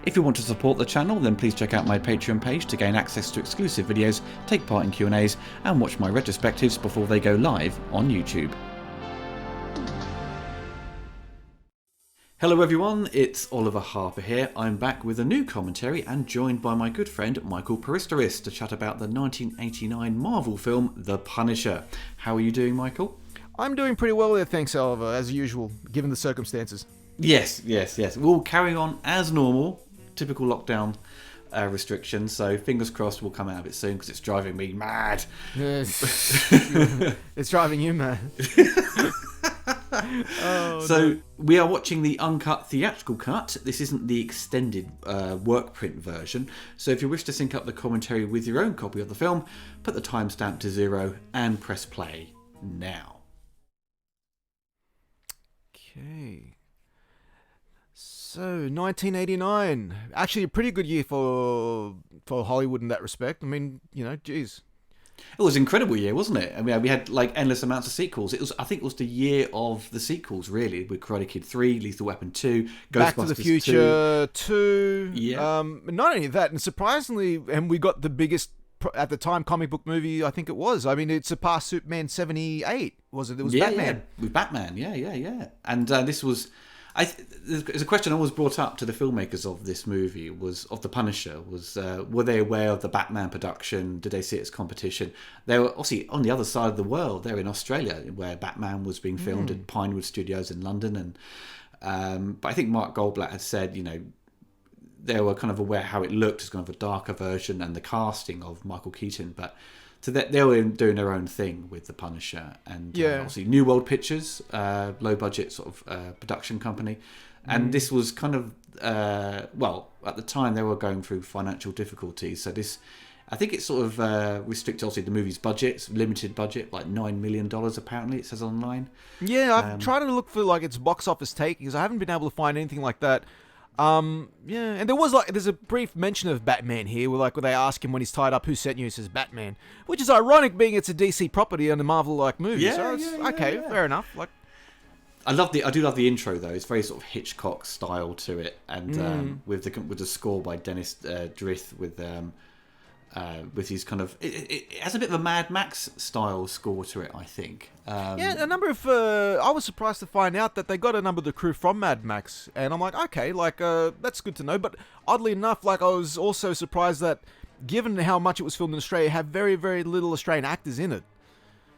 If you want to support the channel, then please check out my Patreon page to gain access to exclusive videos, take part in Q&As, and watch my retrospectives before they go live on YouTube. Hello everyone, it's Oliver Harper here. I'm back with a new commentary and joined by my good friend Michael Peristeris to chat about the 1989 Marvel film The Punisher. How are you doing, Michael? I'm doing pretty well there, thanks, Oliver, as usual, given the circumstances. Yes. We'll carry on as normal. Typical lockdown restrictions, so fingers crossed we'll come out of it soon because it's driving me mad. It's driving you mad. So we are watching the uncut theatrical cut. This isn't the extended Workprint version, so if you wish to sync up the commentary with your own copy of the film, put the timestamp to 0 and press play now. Okay. So, 1989. Actually, a pretty good year for Hollywood in that respect. I mean, geez. It was an incredible year, wasn't it? I mean, we had like endless amounts of sequels. I think it was the year of the sequels, really, with Karate Kid 3, Lethal Weapon 2, Ghostbusters 2. Back to the Future 2. Yeah. Not only that, and surprisingly, and we got the biggest, at the time, comic book movie, I think it was. I mean, it surpassed Superman 78, was it? It was Batman. Yeah, with Batman, yeah. And this was... There's a question always brought up to the filmmakers of this movie, of The Punisher, were they aware of the Batman production? Did they see it as competition? They were obviously on the other side of the world. They're in Australia, where Batman was being filmed at Pinewood Studios in London. And but I think Mark Goldblatt had said, they were kind of aware how it looked as kind of a darker version and the casting of Michael Keaton, but... So they were doing their own thing with The Punisher, and obviously New World Pictures, low budget sort of production company, and this was kind of at the time they were going through financial difficulties. So this, I think it sort of restricted obviously the movie's budget, it's limited budget, like $9 million apparently it says online. Yeah, I've tried to look for like its box office take because I haven't been able to find anything like that. And there's a brief mention of Batman here, where they ask him when he's tied up, who sent you? He says Batman, which is ironic, being it's a DC property and a Marvel movie. Fair enough. I do love the intro though. It's very sort of Hitchcock style to it, and with the score by Dennis Drith with his kind of it has a bit of a Mad Max style score to it, I think. A number of I was surprised to find out that they got a number of the crew from Mad Max, and I'm like, okay, that's good to know. But oddly enough, I was also surprised that, given how much it was filmed in Australia, had very, very little Australian actors in it.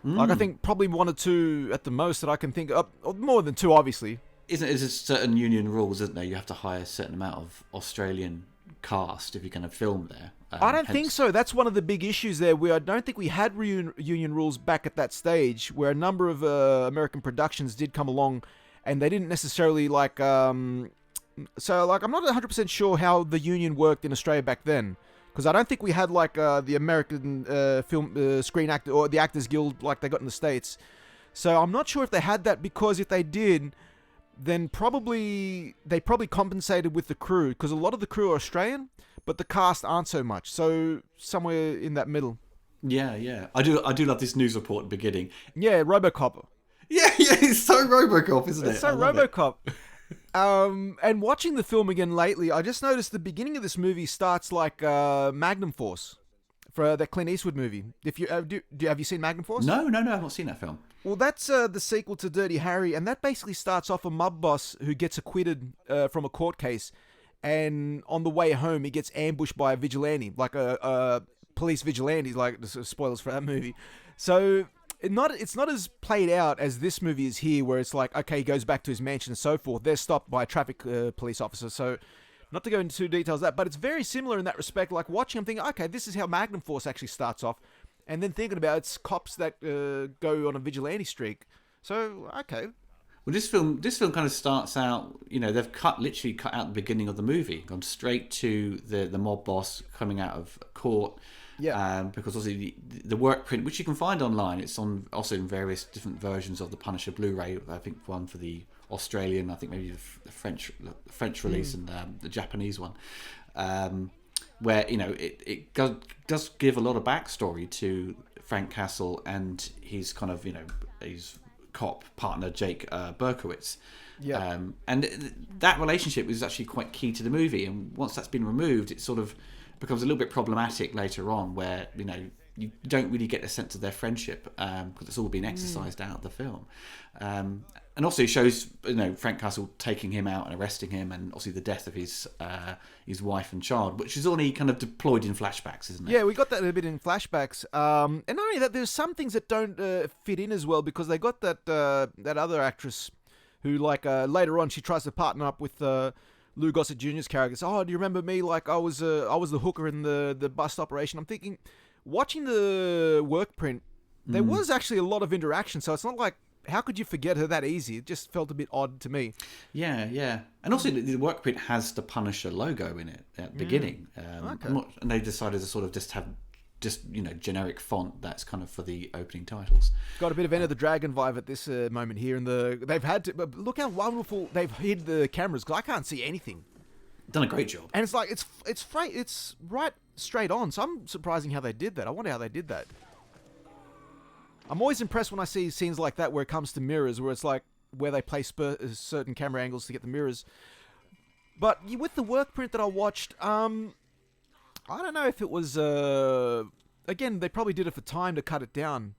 I think probably one or two at the most that I can think of, or more than two, obviously. There's certain union rules, isn't there? You have to hire a certain amount of Australian cast if you're going to film there. I don't think so. That's one of the big issues there. I don't think we had union rules back at that stage, where a number of American productions did come along, and they didn't necessarily I'm not 100% sure how the union worked in Australia back then, because I don't think we had the American film Screen Actor or the Actors Guild like they got in the States. So I'm not sure if they had that, because if they did, then they probably compensated with the crew, because a lot of the crew are Australian, but the cast aren't so much. So somewhere in that middle. Yeah. I do love this news report at the beginning. Yeah, RoboCop. Yeah, it's so RoboCop, isn't it? It's so RoboCop. And watching the film again lately, I just noticed the beginning of this movie starts like Magnum Force, for that Clint Eastwood movie. If you have you seen Magnum Force? No, I've not seen that film. Well, that's the sequel to Dirty Harry, and that basically starts off a mob boss who gets acquitted from a court case, and on the way home he gets ambushed by a vigilante, like a police vigilante, like spoilers for that movie. So it's not as played out as this movie is here, where it's like, okay, he goes back to his mansion and so forth. They're stopped by a traffic police officer. So not to go into details of that, but it's very similar in that respect. Like watching, I'm thinking, okay, this is how Magnum Force actually starts off. And then thinking about it's cops that go on a vigilante streak. So, okay. Well, this film kind of starts out, they've literally cut out the beginning of the movie, gone straight to the mob boss coming out of court. Yeah. Because obviously the work print, which you can find online, it's also in various different versions of the Punisher Blu-ray. I think one for the Australian, I think maybe the French release, and the Japanese one. Where it does give a lot of backstory to Frank Castle and his kind of his cop partner Jake Berkowitz, Yeah. That relationship was actually quite key to the movie. And once that's been removed, it sort of becomes a little bit problematic later on, where you don't really get a sense of their friendship because it's all been exercised out of the film. And also it shows Frank Castle taking him out and arresting him, and obviously the death of his wife and child, which is only kind of deployed in flashbacks, isn't it? Yeah, we got that a bit in flashbacks. And not only that, there's some things that don't fit in as well, because they got that other actress who, later on, she tries to partner up with Lou Gossett Jr.'s character. So, oh, do you remember me? Like, I was the hooker in the bust operation. I'm thinking, watching the Workprint, there was actually a lot of interaction. So it's not like, how could you forget her that easy? It just felt a bit odd to me. Yeah. And also, the Workprint has the Punisher logo in it at the beginning. Okay. And they decided to sort of just have generic font that's kind of for the opening titles. Got a bit of Enter the Dragon vibe at this moment here. They've had to, but look how wonderful they've hid the cameras, because I can't see anything. Done a great job. And it's like, it's right straight on. So I'm surprising how they did that. I wonder how they did that. I'm always impressed when I see scenes like that where it comes to mirrors, where it's like where they place certain camera angles to get the mirrors. But with the Workprint that I watched, I don't know if it was... again, they probably did it for time to cut it down.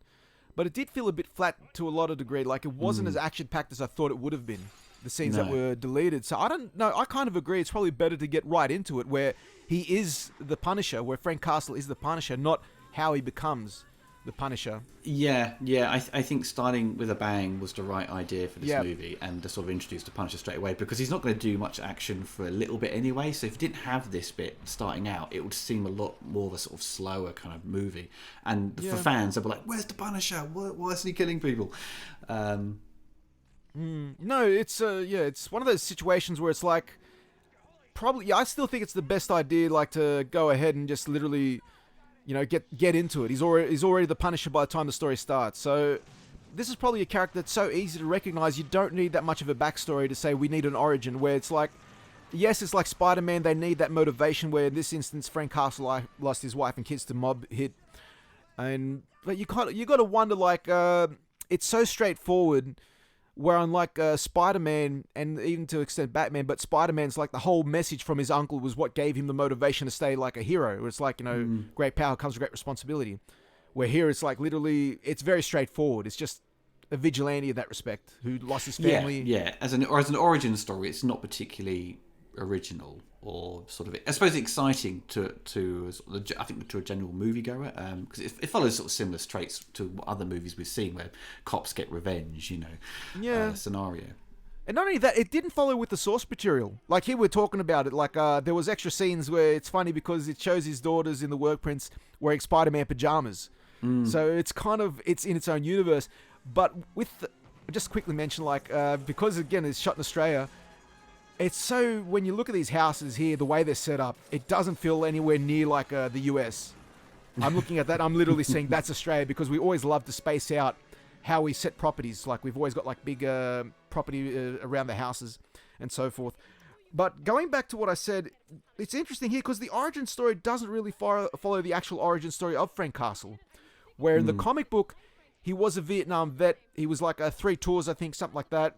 But it did feel a bit flat to a lot of degree. Like, it wasn't as action-packed as I thought it would have been. The scenes that were deleted. So I don't know. I kind of agree. It's probably better to get right into it, where he is the Punisher, where Frank Castle is the Punisher, not how he becomes the Punisher. Yeah. I think starting with a bang was the right idea for this movie, and to sort of introduce the Punisher straight away, because he's not going to do much action for a little bit anyway. So if you didn't have this bit starting out, it would seem a lot more of a sort of slower kind of movie. And for fans, they'll be like, "Where's the Punisher? Why is he killing people?" No, it's one of those situations where it's like, probably, I still think it's the best idea, like, to go ahead and just literally, get into it. He's already the Punisher by the time the story starts. So this is probably a character that's so easy to recognize. You don't need that much of a backstory to say we need an origin, where it's like, yes, it's like Spider-Man. They need that motivation, where in this instance, Frank Castle lost his wife and kids to mob hit. But you got to wonder, like, it's so straightforward. Where unlike Spider-Man, and even to an extent Batman, but Spider-Man's like the whole message from his uncle was what gave him the motivation to stay like a hero. It's like, great power comes with great responsibility. Where here it's like literally, it's very straightforward. It's just a vigilante in that respect who lost his family. Yeah. As an origin story, it's not particularly original or sort of, I suppose, exciting to I think to a general moviegoer, because it follows sort of similar traits to other movies we've seen where cops get revenge, scenario. And not only that, it didn't follow with the source material. Like here we're talking about it, like there was extra scenes where it's funny because it shows his daughters in the Workprints wearing Spider-Man pajamas. So it's in its own universe. But just quickly mention, like, because again it's shot in Australia, it's so, when you look at these houses here, the way they're set up, it doesn't feel anywhere near like the US. I'm looking at that, I'm literally saying that's Australia, because we always love to space out how we set properties. Like we've always got like big property around the houses and so forth. But going back to what I said, it's interesting here because the origin story doesn't really follow the actual origin story of Frank Castle. Where in the comic book, he was a Vietnam vet. He was like 3 tours, I think, something like that.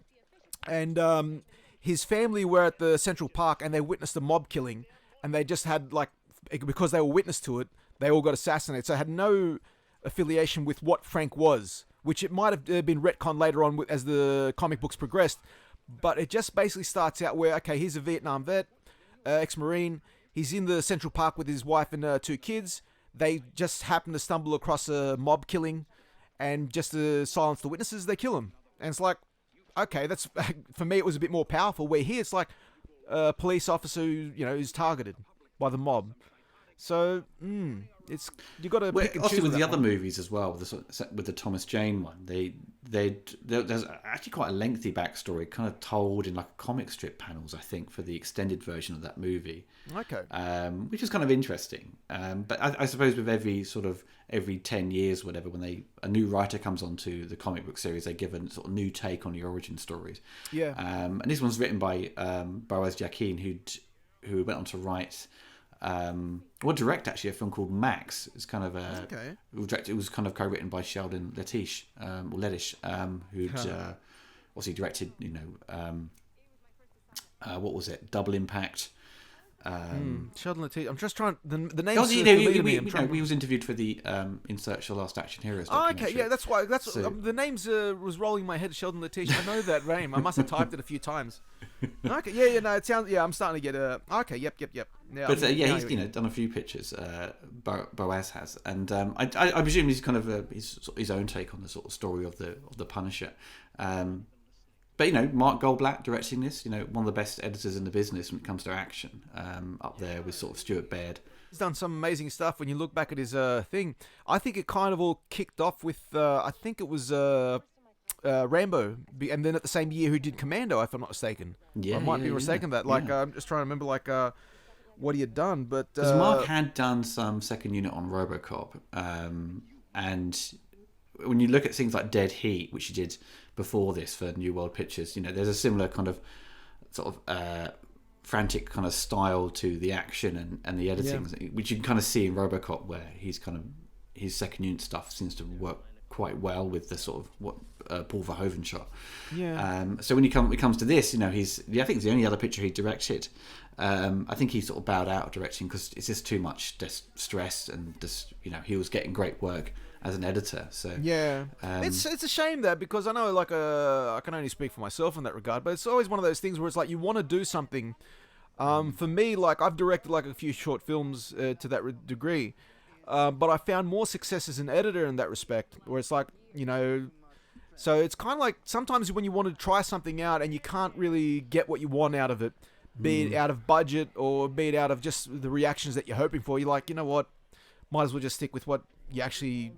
And his family were at the Central Park and they witnessed a mob killing, and they just had, like, because they were witness to it, they all got assassinated. So it had no affiliation with what Frank was, which it might have been retconned later on as the comic books progressed. But it just basically starts out where, okay, he's a Vietnam vet, ex-Marine. He's in the Central Park with his wife and 2 kids. They just happen to stumble across a mob killing, and just to silence the witnesses, they kill him. And it's like, okay, that's, for me, it was a bit more powerful. Where here, it's like a police officer who, who's targeted by the mob. So, it's, you got to pick and choose. Also with the other one. movies as well, with the Thomas Jane one, there's actually quite a lengthy backstory, kind of told in like comic strip panels, I think, for the extended version of that movie. Okay. Which is kind of interesting. But I suppose with every 10 years, whatever, when a new writer comes onto the comic book series, they give a sort of new take on the origin stories. Yeah. And this one's written by Boaz Yakin, who went on to write. Direct actually a film called Max. It's kind of it was kind of co-written by Sheldon Lettish, who'd obviously directed, what was it? Double Impact. Sheldon Latif. I'm just trying. The names. Oh, we was interviewed for the In Search of the Last Action Heroes Oh, documentary. okay, yeah, that's why. The names was rolling in my head. Sheldon Latif. I know that name. I must have typed it a few times. Okay, yeah, no, it sounds. Yeah, I'm starting to get Okay, yep. Yeah, but he's done a few pictures. Boaz has, and I presume he's kind of his own take on the sort of story of the Punisher. But Mark Goldblatt directing this, one of the best editors in the business when it comes to action, up there with sort of Stuart Baird. He's done some amazing stuff. When you look back at his thing, I think it kind of all kicked off with I think it was Rambo, and then at the same year who did Commando, if I'm not mistaken. Yeah, I might be mistaken that. I'm just trying to remember what he had done, but because Mark had done some second unit on RoboCop, and when you look at things like Dead Heat, which he did before this for New World Pictures, there's a similar kind of sort of frantic kind of style to the action and the editing, which you can kind of see in RoboCop, where he's kind of his second unit stuff seems to work quite well with the sort of what Paul Verhoeven shot. Yeah. So when it comes to this, I think it's the only other picture he directed. I think he sort of bowed out of directing because it's just too much stress, and just he was getting great work as an editor. So yeah, it's a shame that, because I know I can only speak for myself in that regard, but it's always one of those things where it's like you want to do something. For me, I've directed a few short films to that degree, but I found more success as an editor in that respect, where it's so it's kind of like sometimes when you want to try something out and you can't really get what you want out of it, be it out of budget or be it out of just the reactions that you're hoping for, you're like, you know what, might as well just stick with what you actually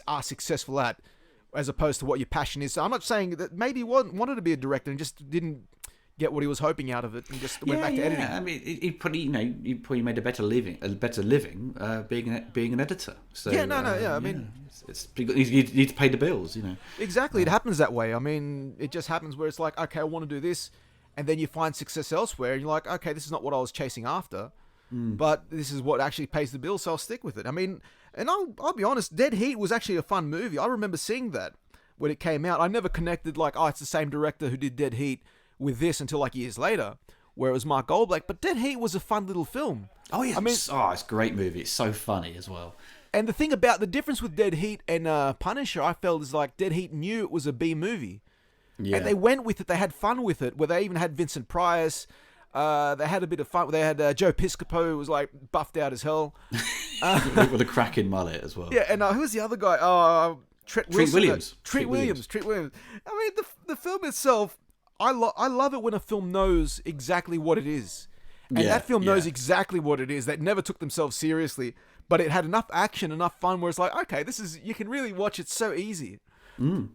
are successful at, as opposed to what your passion is. So I'm not saying that maybe he wanted to be a director and just didn't get what he was hoping out of it and just went back to editing. I mean, he probably made a better living being an editor. So I mean, you need to pay the bills, Exactly, it happens that way. I mean, it just happens where it's like, okay, I want to do this, and then you find success elsewhere, and you're like, okay, this is not what I was chasing after, but this is what actually pays the bills, so I'll stick with it. I mean, and I'll be honest, Dead Heat was actually a fun movie. I remember seeing that when it came out. I never connected it's the same director who did Dead Heat with this until years later, where it was Mark Goldblatt. But Dead Heat was a fun little film. Oh yeah, I mean, it's a great movie. It's so funny as well. And the thing about the difference with Dead Heat and Punisher, I felt, is Dead Heat knew it was a B movie, and they went with it. They had fun with it. Where they even had Vincent Price. They had a bit of fun. They had Joe Piscopo, who was buffed out as hell, with a cracking mullet as well. Yeah, and who was the other guy? Treat Williams. I mean, the film itself, I love it when a film knows exactly what it is, and that film knows exactly what it is. They never took themselves seriously, but it had enough action, enough fun, where it's like, okay, you can really watch it so easy. Well,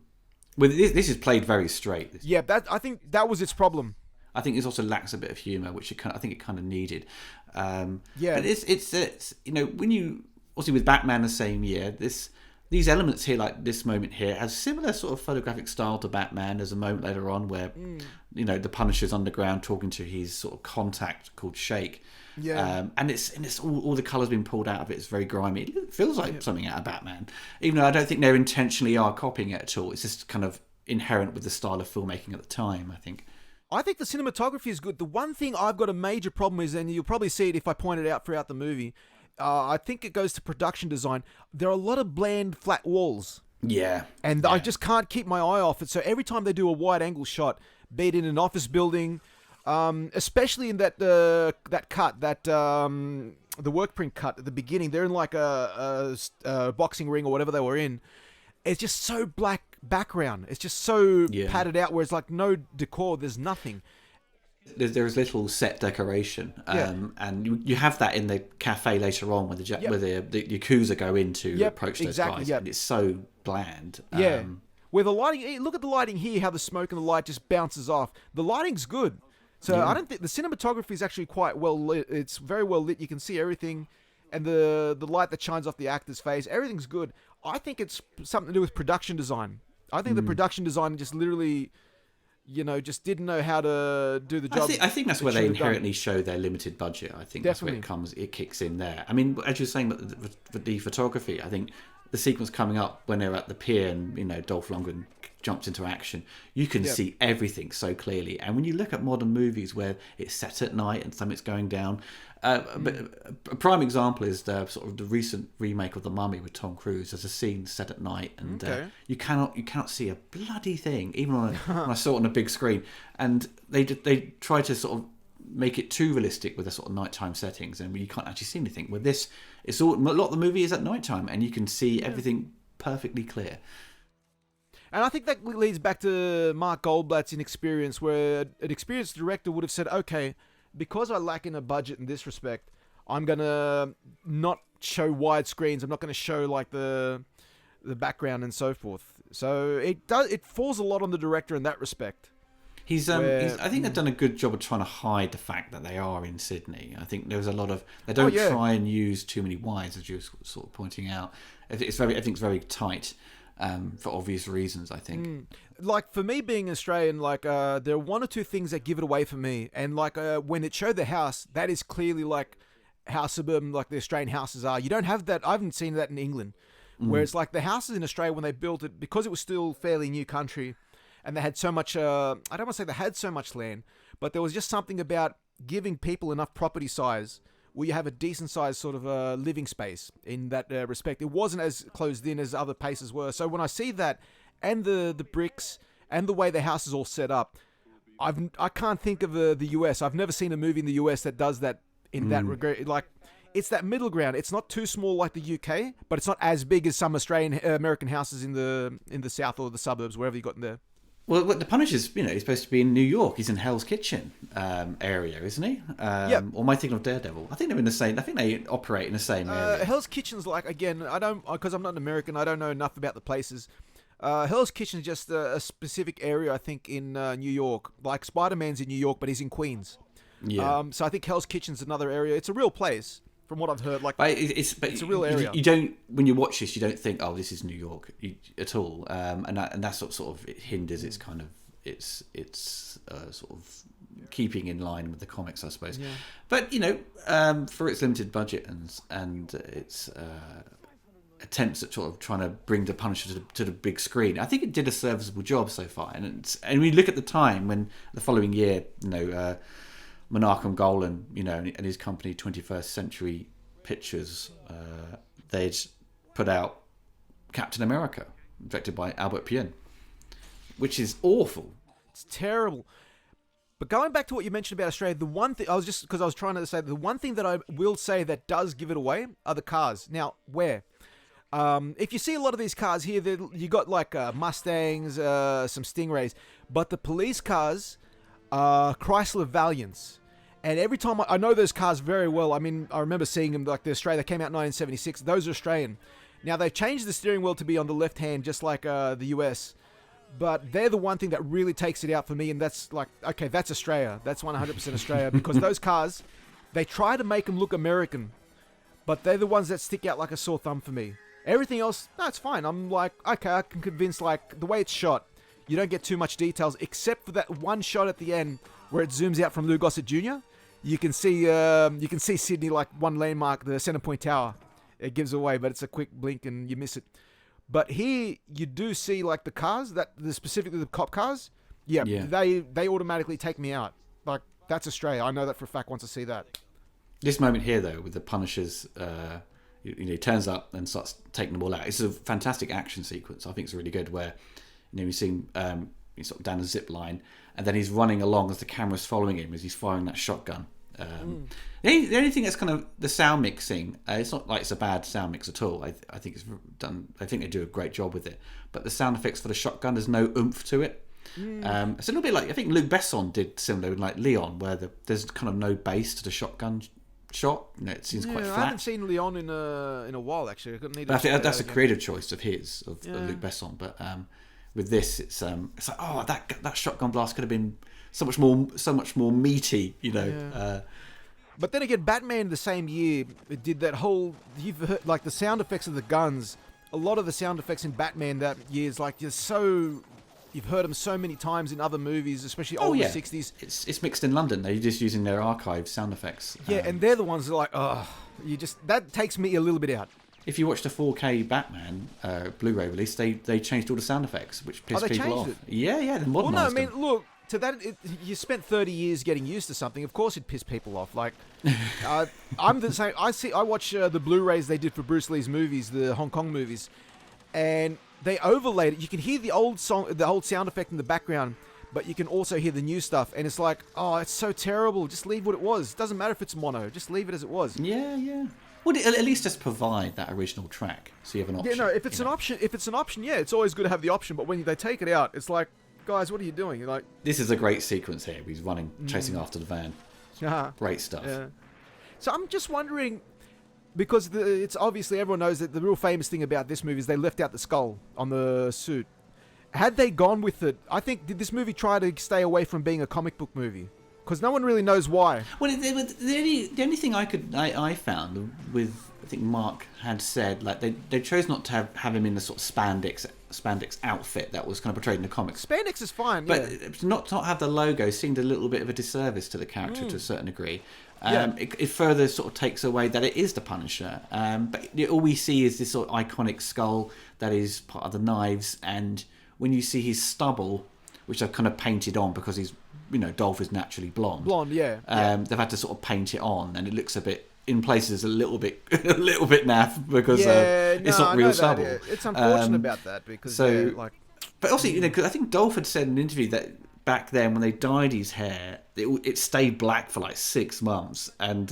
this is played very straight. Yeah, I think that was its problem. I think it also lacks a bit of humour, which I think it kind of needed. Yeah, but it's when you obviously with Batman the same year, these elements here, like this moment here, has similar sort of photographic style to Batman. There's a moment later on where the Punisher's underground talking to his sort of contact called Shake. Yeah, and it's all the colours being pulled out of it. It's very grimy. It feels like something out of Batman, even though I don't think they intentionally are copying it at all. It's just kind of inherent with the style of filmmaking at the time, I think. I think the cinematography is good. The one thing I've got a major problem is, and you'll probably see it if I point it out throughout the movie, I think it goes to production design. There are a lot of bland, flat walls. Yeah. And I just can't keep my eye off it. So every time they do a wide-angle shot, be it in an office building, especially in that cut, the Workprint cut at the beginning, they're in a boxing ring or whatever they were in. It's just so black background. It's just so padded out, where it's no decor. There's nothing. There's little set decoration, and you have that in the cafe later on when the Yakuza go in to approach those guys, and it's so bland. Yeah, where the lighting. Look at the lighting here. How the smoke and the light just bounces off. The lighting's good. So I don't think the cinematography is actually quite well lit. It's very well lit. You can see everything, and the light that shines off the actor's face. Everything's good. I think it's something to do with production design. I think the production design just literally, just didn't know how to do the job. I think that's where they inherently show their limited budget. I think that's where it kicks in there. I mean, as you're saying, the photography, I think the sequence coming up when they're at the pier and, Dolph Lundgren jumps into action, you can see everything so clearly. And when you look at modern movies where it's set at night and something's going down, but a prime example is the sort of the recent remake of The Mummy with Tom Cruise. There's a scene set at night, and you cannot see a bloody thing, even when I saw it on a big screen. And they try to sort of make it too realistic with the sort of nighttime settings, and you can't actually see anything. With this, a lot of the movie is at nighttime, and you can see everything perfectly clear. And I think that leads back to Mark Goldblatt's inexperience, where an experienced director would have said, okay, because I lack in a budget in this respect, I'm going to not show wide screens. I'm not going to show like the background and so forth. So it falls a lot on the director in that respect. I think they've done a good job of trying to hide the fact that they are in Sydney. I think there's a lot of... They don't try and use too many wides, as you were sort of pointing out. I think it's very tight. For obvious reasons, I think. Like, for me being Australian, like, there are one or two things that give it away for me. And, like, when it showed the house, that is clearly, like, how suburban, like, the Australian houses are. You don't have that. I haven't seen that in England. Whereas, like, the houses in Australia, when they built it, because it was still fairly new country, and they had so much, I don't want to say they had so much land, but there was just something about giving people enough property size where you have a decent sized sort of living space in that respect. It wasn't as closed in as other places were. So when I see that, and the bricks, and the way the house is all set up, I can't think of the US. I've never seen a movie in the US that does that in that regard. Like, it's that middle ground. It's not too small like the UK, but it's not as big as some Australian American houses in the south or the suburbs, wherever you got in there. Well, the Punisher's, he's supposed to be in New York. He's in Hell's Kitchen area, isn't he? Or am I thinking of Daredevil? I think they're in the same. I think they operate in the same area. Hell's Kitchen's like, again, I don't, because I'm not an American, I don't know enough about the places. Hell's Kitchen's just a specific area, I think, in New York. Like Spider-Man's in New York, but he's in Queens. Yeah. So I think Hell's Kitchen's another area. It's a real place. From what I've heard, like, it's a real area. You don't, when you watch this, you don't think, oh, this is New York at all, and that sort of it hinders its kind of its sort of keeping in line with the comics, I suppose. Yeah. But for its limited budget and its attempts at sort of trying to bring the Punisher to the big screen, I think it did a serviceable job so far. And we look at the time when the following year, Menachem Golan, and his company 21st Century Pictures, they'd put out Captain America, directed by Albert Pyun, which is awful. It's terrible. But going back to what you mentioned about Australia, the one thing I was trying to say, the one thing that I will say that does give it away are the cars. Now, where? If you see a lot of these cars here, you got like Mustangs, some Stingrays, but the police cars, Chrysler Valiants. And every time I know those cars very well. I mean, I remember seeing them, like the Australia, they came out in 1976. Those are Australian. Now, they've changed the steering wheel to be on the left hand, just like the US. But they're the one thing that really takes it out for me. And that's like, okay, that's Australia. That's 100% Australia. Because those cars, they try to make them look American. But they're the ones that stick out like a sore thumb for me. Everything else, no, it's fine. I'm like, okay, I can convince, like, the way it's shot, you don't get too much details, except for that one shot at the end where it zooms out from Lou Gossett Jr. You can see Sydney, like one landmark, the Centrepoint Tower. It gives away, but it's a quick blink and you miss it. But here you do see like the cars, specifically the cop cars. Yeah. They automatically take me out. Like, that's Australia. I know that for a fact once I see that. This moment here, though, with the Punisher's, he turns up and starts taking them all out. It's a fantastic action sequence. I think it's really good where, you see him he's sort of down a zip line, and then he's running along as the camera's following him as he's firing that shotgun. The only thing that's kind of the sound mixing, it's not like it's a bad sound mix at all. I think it's done. I think they do a great job with it. But the sound effects for the shotgun, there's no oomph to it. It's a little bit like, I think Luc Besson did similar with like Leon, where there's kind of no bass to the shotgun shot. It seems quite flat. I haven't seen Leon in a while actually. I think that's a creative choice of Luc Besson. But with this, it's like, oh, that shotgun blast could have been so much more meaty, But then again, Batman the same year did that whole. You've heard like the sound effects of the guns. A lot of the sound effects in Batman that year is like just so. You've heard them so many times in other movies, especially older 60s. It's mixed in London. They're just using their archive sound effects. Yeah, and they're the ones that are like, that takes me a little bit out. if you watch the 4K Batman Blu-ray release, they changed all the sound effects, which pissed people off. It? Yeah, they modernised them. Look, to that, you spent 30 years getting used to something. Of course, it pissed people off. Like, I'm the same. I watch the Blu-rays they did for Bruce Lee's movies, the Hong Kong movies, and they overlaid it. You can hear the old sound effect in the background, but you can also hear the new stuff, and it's like, oh, it's so terrible. Just leave what it was. It doesn't matter if it's mono. Just leave it as it was. Yeah. Well, at least just provide that original track, so you have an option. Yeah, no. If it's an option, yeah, it's always good to have the option. But when they take it out, it's like, guys, what are you doing? You're like, this is a great sequence here. He's running, chasing after the van. Great stuff. Yeah. So I'm just wondering, because it's obviously everyone knows that the real famous thing about this movie is they left out the skull on the suit. Had they gone with it, I think, did this movie try to stay away from being a comic book movie? Because no one really knows why. Well, the only thing I found with, I think Mark had said, like they chose not to have him in the sort of spandex outfit that was kind of portrayed in the comics. Spandex is fine, but not have the logo seemed a little bit of a disservice to the character to a certain degree. It further sort of takes away that it is the Punisher. But all we see is this sort of iconic skull that is part of the knives, and when you see his stubble, which I've kind of painted on because he's, Dolph is naturally blonde. Yeah. They've had to sort of paint it on, and it looks a bit, in places, a little bit naff because it's not real stubble. Yeah. It's unfortunate about that because, But also, because I think Dolph had said in an interview that back then when they dyed his hair, it stayed black for like 6 months, and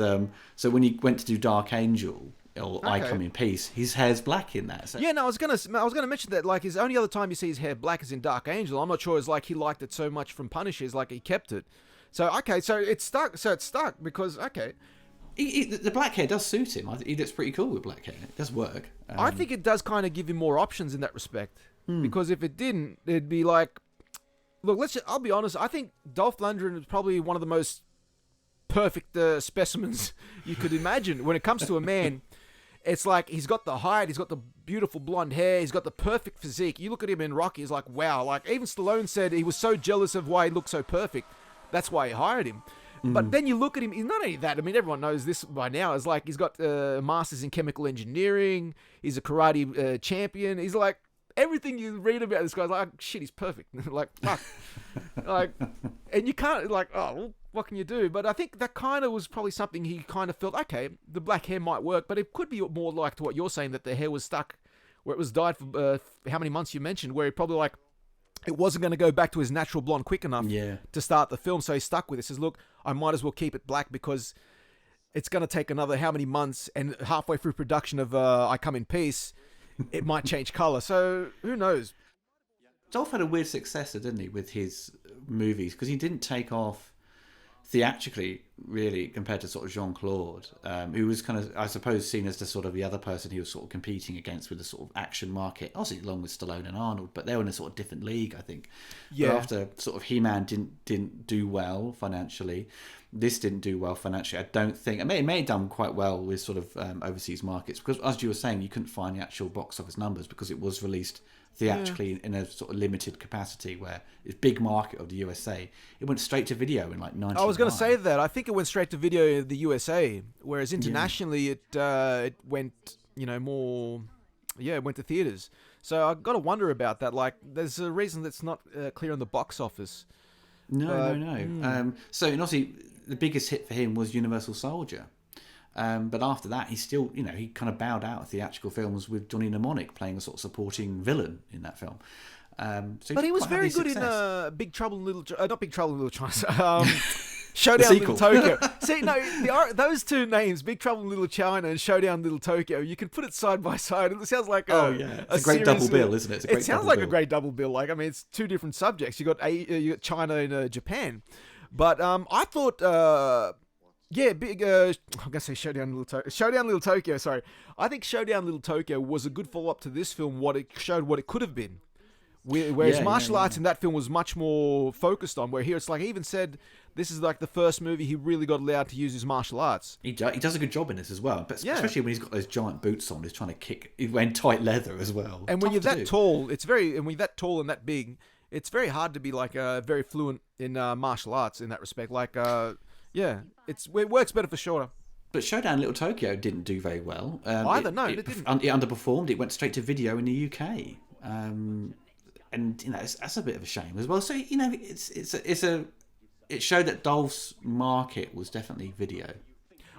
so when he went to do Dark Angel, or I Come in Peace, his hair's black in that. So. Yeah, no, I was gonna mention that. Like, his only other time you see his hair black is in Dark Angel. I'm not sure it's like he liked it so much from Punishers, like he kept it. So so it's stuck. So it's stuck because the black hair does suit him. He looks pretty cool with black hair. It does work. I think it does kind of give him more options in that respect. Because if it didn't, it'd be like, look, I'll be honest. I think Dolph Lundgren is probably one of the most perfect specimens you could imagine when it comes to a man. It's like he's got the height, he's got the beautiful blonde hair, he's got the perfect physique. You look at him in Rocky, he's like, wow. Like, even Stallone said he was so jealous of why he looked so perfect. That's why he hired him. But then you look at him, he's not only that, I mean, everyone knows this by now. It's like he's got masters in chemical engineering, he's a karate champion. He's like, everything you read about this guy's like, shit, he's perfect. Like, fuck. And you can't, like, oh, well, what can you do? But I think that kind of was probably something he kind of felt, okay, the black hair might work, but it could be more like to what you're saying, that the hair was stuck where it was dyed for how many months you mentioned, where he probably like, it wasn't going to go back to his natural blonde quick enough to start the film. So he stuck with it. He says, look, I might as well keep it black because it's going to take another how many months, and halfway through production of I Come in Peace, it might change colour. So who knows? Dolph had a weird successor, didn't he, with his movies, because he didn't take off theatrically, really, compared to sort of Jean-Claude, who was kind of, I suppose, seen as the sort of the other person he was sort of competing against with the sort of action market, obviously along with Stallone and Arnold, but they were in a sort of different league, I think. Yeah. But after sort of He-Man didn't do well financially, this didn't do well financially, I don't think. It may have done quite well with sort of overseas markets, because as you were saying, you couldn't find the actual box office numbers because it was released theatrically in a sort of limited capacity, where it's big market of the USA. It went straight to video in like 1999. I was going to say that. I think it went straight to video in the USA, whereas internationally it went, more, it went to theaters. So I've got to wonder about that. Like, there's a reason that's not clear on the box office. No. So, and obviously, the biggest hit for him was Universal Soldier. But after that, he still, he kind of bowed out of theatrical films with Johnny Mnemonic playing a sort of supporting villain in that film. So but he was very good in Big Trouble in Little not Big Trouble in Little China. Showdown in Little Tokyo. See, no, those two names, Big Trouble in Little China and Showdown in Little Tokyo, you can put it side by side. It sounds like it's a great double bill, isn't it? It sounds like a great double bill. Like, I mean, it's two different subjects. You got China and Japan. But I thought. I'm gonna say Showdown in Little Tokyo. Sorry, I think Showdown in Little Tokyo was a good follow-up to this film. What it showed, what it could have been, whereas martial arts in that film was much more focused on. Where here it's like, he even said this is like the first movie he really got allowed to use his martial arts. He does a good job in this as well, but especially when he's got those giant boots on, he's trying to kick. He's wearing tight leather as well. And when you're that tall, when you're that tall and that big, it's very hard to be like very fluent in martial arts in that respect. Like. It works better for shorter. But Showdown Little Tokyo didn't do very well. Either, no, it didn't. It underperformed. It went straight to video in the UK. And that's a bit of a shame as well. So it showed that Dolph's market was definitely video.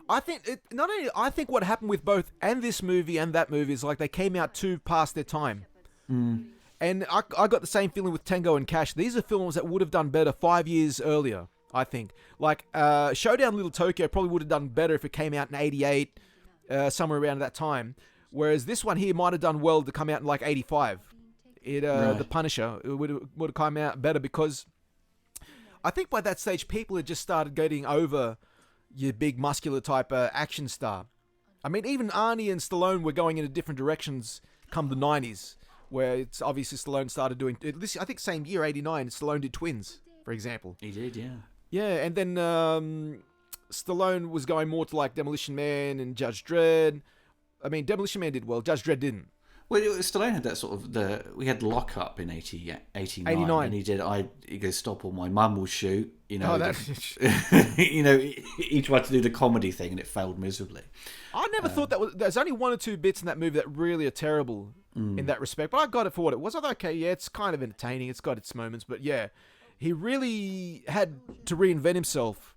I think what happened with both and this movie and that movie is like they came out too past their time. And I got the same feeling with Tango and Cash. These are films that would have done better 5 years earlier, I think. Like Showdown Little Tokyo probably would have done better if it came out in 88, somewhere around that time. Whereas this one here might have done well to come out in like 85. Right. The Punisher would have come out better because I think by that stage people had just started getting over your big muscular type action star. I mean, even Arnie and Stallone were going in different directions come the 90s, where it's obviously Stallone started doing this. I think same year, 89, Stallone did Twins, for example. He did, yeah. Yeah, and then Stallone was going more to like Demolition Man and Judge Dredd. I mean, Demolition Man did well, Judge Dredd didn't. Well, Stallone had that sort of we had Lock Up in 89, and he goes, stop or my mum will shoot. He tried to do the comedy thing and it failed miserably. I never thought there's only one or two bits in that movie that really are terrible in that respect, but I got it for what it was. I thought, okay, yeah, it's kind of entertaining, it's got its moments, but yeah, he really had to reinvent himself,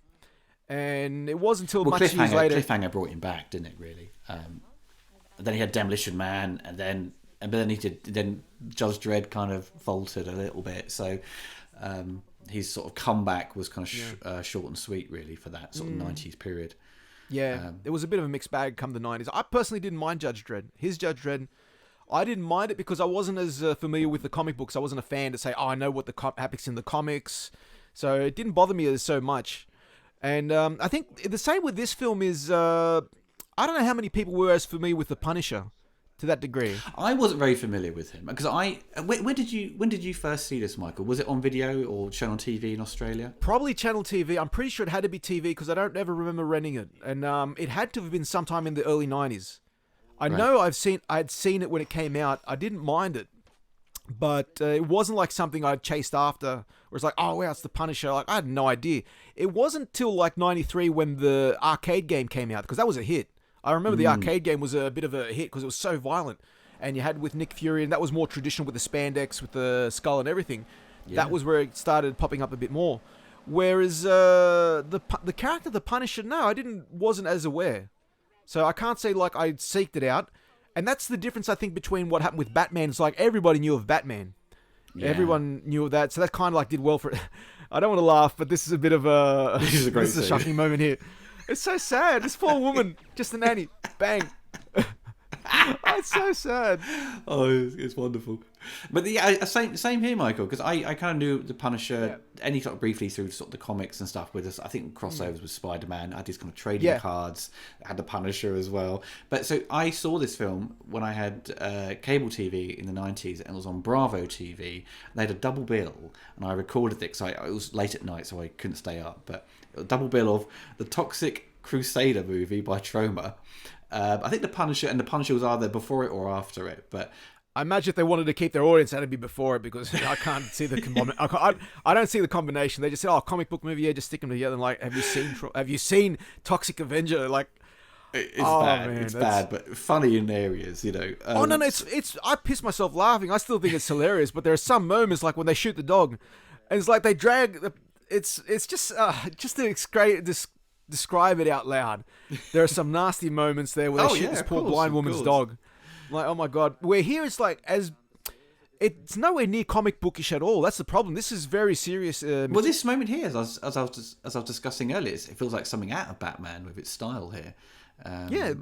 and it wasn't until much years later. Cliffhanger brought him back, didn't it? Really. And then he had Demolition Man, and then Judge Dredd kind of faltered a little bit. So his sort of comeback was kind of short and sweet, really, for that sort of 90s period. Yeah, it was a bit of a mixed bag come the 90s. I personally didn't mind Judge Dredd. His Judge Dredd, I didn't mind it because I wasn't as familiar with the comic books. I wasn't a fan to say, I know what happens in the comics. So it didn't bother me so much. And I think the same with this film is... I don't know how many people were as familiar with The Punisher to that degree. I wasn't very familiar with him because when did you first see this, Michael? Was it on video or shown on TV in Australia? Probably Channel TV. I'm pretty sure it had to be TV because I don't ever remember renting it, and it had to have been sometime in the early 90s. I know I'd seen it when it came out. I didn't mind it, but it wasn't like something I'd chased after. Where it's like, oh wow, it's The Punisher. Like I had no idea. It wasn't till like '93 when the arcade game came out because that was a hit. I remember the arcade game was a bit of a hit because it was so violent. And you had with Nick Fury, and that was more traditional with the spandex, with the skull and everything. Yeah. That was where it started popping up a bit more. Whereas the character, the Punisher, no, I wasn't as aware. So I can't say like I seeked it out. And that's the difference, I think, between what happened with Batman. It's like everybody knew of Batman. Yeah. Everyone knew of that. So that kind of like did well for it. I don't want to laugh, but this is a bit of a... This is a shocking moment here. It's so sad. This poor woman, just a nanny. Bang. It's so sad. Oh, it's wonderful. But same here, Michael, because I kind of knew the Punisher, any sort of briefly through sort of the comics and stuff with us. I think crossovers with Spider-Man. I had these kind of trading cards. I had the Punisher as well. But so I saw this film when I had cable TV in the 90s, and it was on Bravo TV. They had a double bill, and I recorded it because it was late at night, so I couldn't stay up. But a double bill of the Toxic Crusader movie by Troma. I think the Punisher was either before it or after it, but I imagine if they wanted to keep their audience, that'd be before it because I can't see the I don't see the combination. They just said, "Oh, comic book movie, yeah, just stick them together." And like, have you seen Toxic Avenger? Like, it's bad. Man, it's bad, but funny in areas, no. It's. I piss myself laughing. I still think it's hilarious, but there are some moments like when they shoot the dog, and it's like they drag. It's just to describe it out loud. There are some nasty moments there where they shoot this poor blind woman's dog. Like, oh my god. Where here it's like it's nowhere near comic bookish at all. That's the problem. This is very serious. Well, this moment here, as I was discussing earlier, it feels like something out of Batman with its style here. Yeah.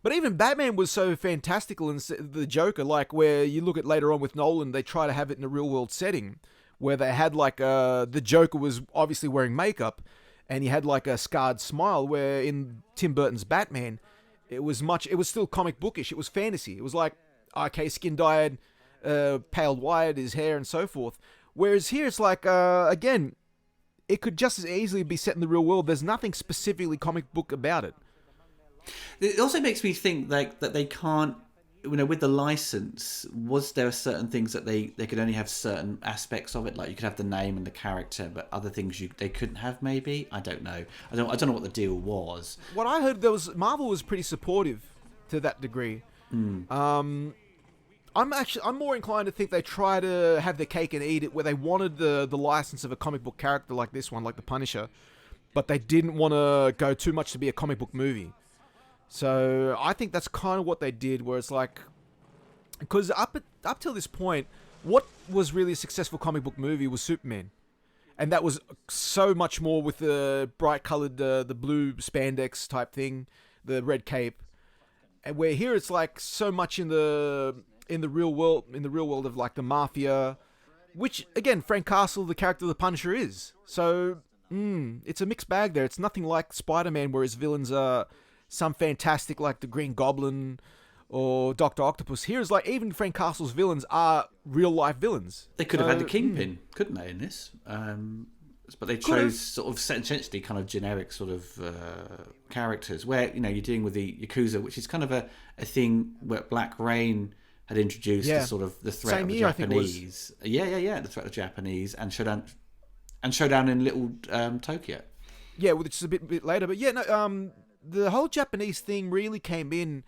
But even Batman was so fantastical, and the Joker, like where you look at later on with Nolan, they try to have it in a real world setting where they had like the Joker was obviously wearing makeup and he had like a scarred smile, where in Tim Burton's Batman, it was still comic bookish. It was fantasy. It was like, okay, skin dyed, paled white, his hair and so forth. Whereas here it's like, again, it could just as easily be set in the real world. There's nothing specifically comic book about it. It also makes me think like that they can't with the license, was there certain things that they could only have certain aspects of it? Like you could have the name and the character, but other things they couldn't have. Maybe, I don't know. I don't know what the deal was. What I heard, Marvel was pretty supportive to that degree. I'm more inclined to think they try to have their cake and eat it, where they wanted the license of a comic book character like this one, like the Punisher, but they didn't want to go too much to be a comic book movie. So I think that's kind of what they did, where it's like, because up till this point, what was really a successful comic book movie was Superman, and that was so much more with the bright colored, the blue spandex type thing, the red cape, and where here it's like so much in the real world of like the mafia, which again Frank Castle, the character of the Punisher, is. So it's a mixed bag there. It's nothing like Spider-Man, where his villains are some fantastic, like the Green Goblin or Dr. Octopus. Here's like even Frank Castle's villains are real life villains. They could have had the Kingpin, couldn't they, in this? But they chose sort of essentially kind of generic sort of characters, where you're dealing with the Yakuza, which is kind of a thing where Black Rain had introduced the sort of the threat of the Japanese. The threat of the Japanese and Showdown in Little Tokyo. Yeah, which is a bit later, but the whole Japanese thing really came in.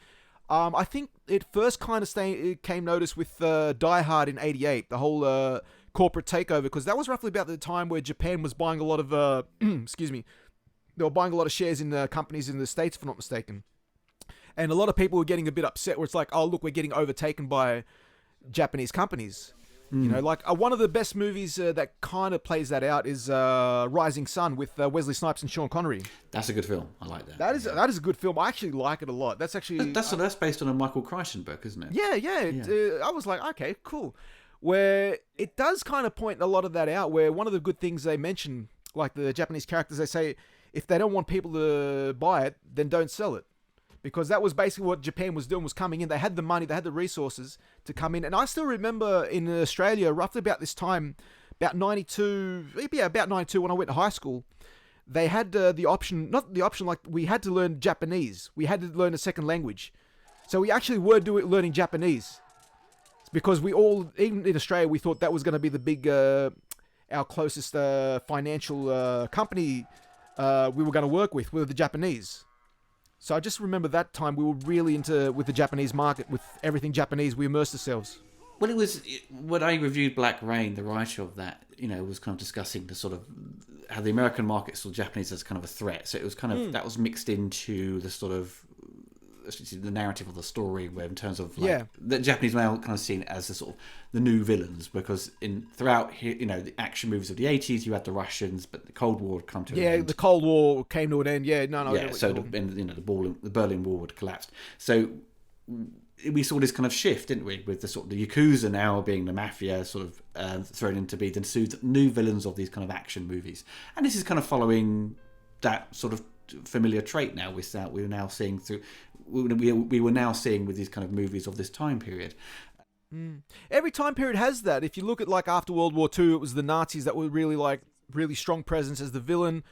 I think it first kind of came notice with Die Hard in '88, the whole corporate takeover, because that was roughly about the time where Japan was buying a lot of, excuse me, they were buying a lot of shares in companies in the States, if I'm not mistaken. And a lot of people were getting a bit upset, where it's like, oh, look, we're getting overtaken by Japanese companies. Like one of the best movies that kind of plays that out is Rising Sun with Wesley Snipes and Sean Connery. That's a good film. I like that. That is a good film. I actually like it a lot. That's actually that's based on a Michael Crichton book, isn't it? Yeah. I was like, okay, cool. Where it does kind of point a lot of that out. Where one of the good things they mention, like the Japanese characters, they say if they don't want people to buy it, then don't sell it. Because that was basically what Japan was doing, was coming in. They had the money, they had the resources to come in. And I still remember in Australia, roughly about this time, about 92 when I went to high school, they had the option, like we had to learn Japanese. We had to learn a second language. So we actually were learning Japanese. Because we all, even in Australia, we thought that was going to be the big, our closest financial company we were going to work with were the Japanese. So I just remember that time we were really with the Japanese market, with everything Japanese. We immersed ourselves. Well, it was when I reviewed Black Rain, the writer of that, was kind of discussing the sort of how the American market saw Japanese as kind of a threat. So it was kind of that was mixed into the sort of the narrative of the story, where in terms of the Japanese male kind of seen as the sort of the new villains, because throughout here, the action movies of the 80s, you had the Russians, but the Cold War had come to an end. The Cold War came to an end. So the Berlin Wall had collapsed. So we saw this kind of shift, didn't we, with the sort of the Yakuza now being the mafia sort of thrown in to be the new villains of these kind of action movies, and this is kind of following that sort of familiar trait now. We're now seeing through. We were now seeing with these kind of movies of this time period. Every time period has that. If you look at like after World War II, it was the Nazis that were really strong presence as the villain.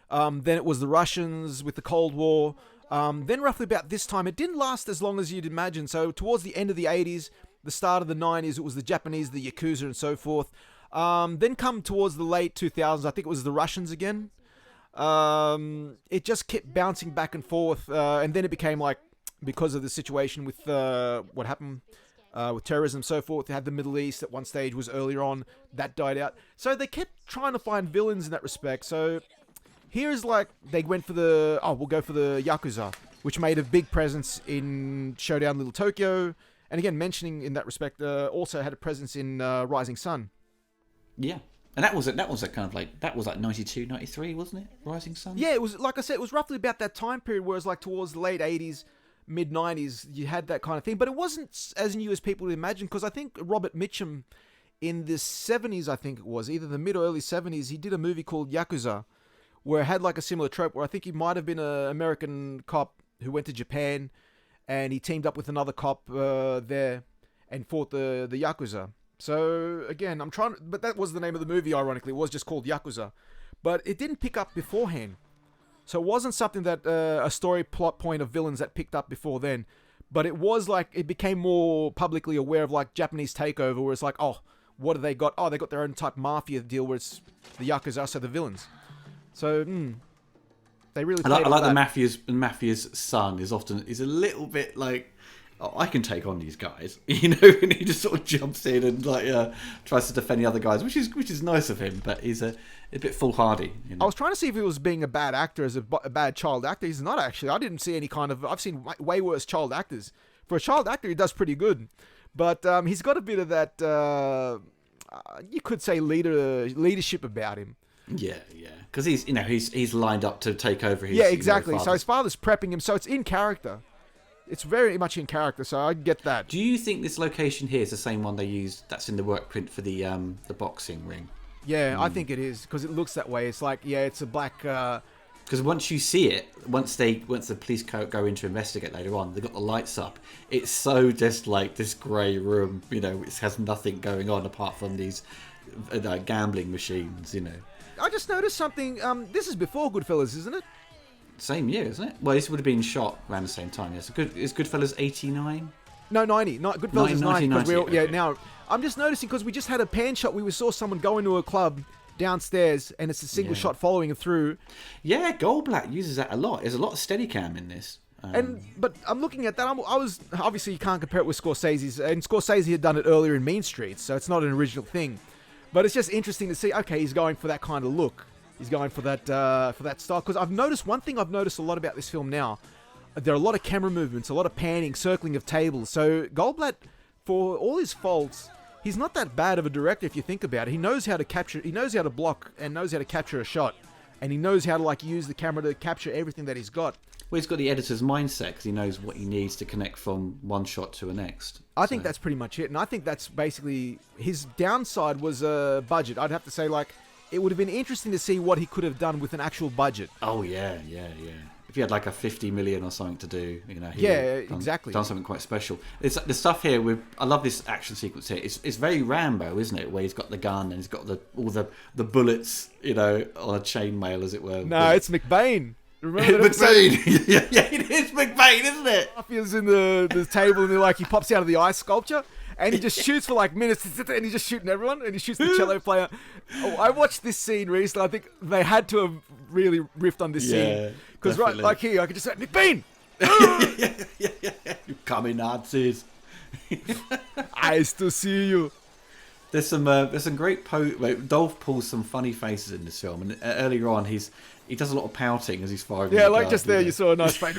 Then it was the Russians with the Cold War. Then roughly about this time, it didn't last as long as you'd imagine. So towards the end of the 80s, the start of the 90s, it was the Japanese, the Yakuza and so forth. Then come towards the late 2000s, I think it was the Russians again. It just kept bouncing back and forth, and then it became like, because of the situation with what happened with terrorism and so forth, they had the Middle East at one stage, was earlier on, that died out. So they kept trying to find villains in that respect. So here's like, they went for we'll go for the Yakuza, which made a big presence in Showdown Little Tokyo, and again, mentioning in that respect, also had a presence in Rising Sun. Yeah. And that was a kind of like, that was like 92, 93, wasn't it? Rising Sun? Yeah, it was, like I said, it was roughly about that time period, where it was like towards the late 80s, mid 90s, you had that kind of thing. But it wasn't as new as people would imagine, because I think Robert Mitchum in the 70s, I think it was, either the mid or early 70s, he did a movie called Yakuza, where it had like a similar trope, where I think he might have been an American cop who went to Japan, and he teamed up with another cop there and fought the Yakuza. So again, but that was the name of the movie, ironically. It was just called Yakuza. But it didn't pick up beforehand. So it wasn't something that, a story plot point of villains that picked up before then. But it was like, it became more publicly aware of like Japanese takeover, where it's like, oh, what have they got? Oh, they got their own type mafia deal where it's the Yakuza, so the villains. So, they really. I like the mafia's son is a little bit like, oh, I can take on these guys, and he just sort of jumps in and like tries to defend the other guys, which is nice of him, but he's a bit foolhardy. I was trying to see if he was being a bad actor, as a bad child actor. He's not actually. I didn't see any kind of. I've seen way worse child actors. For a child actor, he does pretty good, but he's got a bit of that. You could say leadership about him. Yeah, because he's lined up to take over his. Yeah, exactly. So his father's prepping him, so it's in character. It's very much in character, so I get that. Do you think this location here is the same one they used that's in the Workprint for the boxing ring? Yeah, I think it is, because it looks that way. It's like, it's a black. Because once you see it, once the police go in to investigate later on, they've got the lights up. It's so just like this grey room, which has nothing going on apart from these gambling machines, I just noticed something. This is before Goodfellas, isn't it? Same year, isn't it? Well, this would have been shot around the same time. Yes. Is Goodfellas 89? No, 90. Not Goodfellas is 90. 1990. Yeah, now I'm just noticing because we just had a pan shot. We saw someone go into a club downstairs, and it's a single shot following him through. Yeah, Goldblatt uses that a lot. There's a lot of Steadicam in this. But I'm looking at that. I was obviously, you can't compare it with Scorsese's, and Scorsese had done it earlier in Mean Streets, so it's not an original thing. But it's just interesting to see. Okay, he's going for that kind of look. He's going for that style. Because I've noticed one thing. I've noticed a lot about this film now. There are a lot of camera movements, a lot of panning, circling of tables. So Goldblatt, for all his faults, he's not that bad of a director if you think about it. He knows how to capture. He knows how to block and knows how to capture a shot, and he knows how to use the camera to capture everything that he's got. Well, he's got the editor's mindset because he knows what he needs to connect from one shot to the next. I think that's pretty much it, and I think that's basically his downside was budget. I'd have to say, it would have been interesting to see what he could have done with an actual budget. Oh yeah. If he had like a 50 million or something to do, exactly. Done something quite special. It's the stuff here. I love this action sequence here. It's very Rambo, isn't it? Where he's got the gun and he's got all the bullets, on a chainmail, as it were. No, it's McBain. Remember McBain? yeah, it is McBain, isn't it? Mafia's in the table, and he pops out of the ice sculpture, and he just shoots for minutes, and he's just shooting everyone, and he shoots the cello player. Oh, I watched this scene recently. I think they had to have really riffed on this scene. Because here, I could just say, McBain! yeah. You coming Nazis. I still see you. There's some great Dolph pulls some funny faces in this film, and earlier on he does a lot of pouting as he's firing. Yeah, just there you saw a nice face.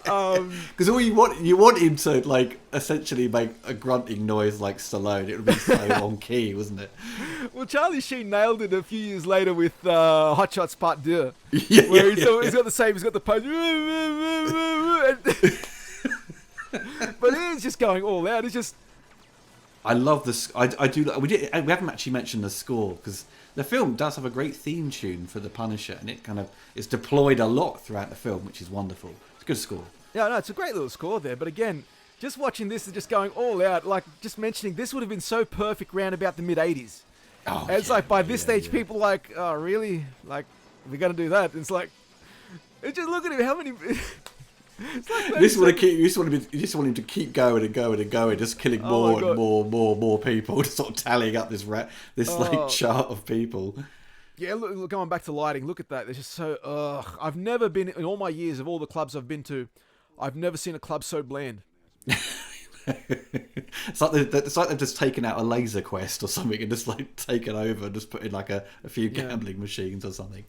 Because all you want him to essentially make a grunting noise like Stallone. It would be so on key, wasn't it? Well, Charlie Sheen nailed it a few years later with Hot Shots Part 2. He's got the same. He's got the pose. But he's just going all out. It's just. I love this. I do. We haven't actually mentioned the score because the film does have a great theme tune for The Punisher, and it's deployed a lot throughout the film, which is wonderful. It's a good score. Yeah, no, it's a great little score there. But again, just watching this and just going all out, just mentioning this would have been so perfect round about the mid-'80s. Oh, and it's by this stage, people oh, really? We're going to do that? And it's just look at him, how many... You just want him to keep going and going and going, just killing more and more people, just sort of tallying up this chart of people. Yeah, look, going back to lighting, look at that. It's just so. I've never been in all my years of all the clubs I've been to. I've never seen a club so bland. It's like they've just taken out a Laser Quest or something and just taken over and just put in a few gambling machines or something.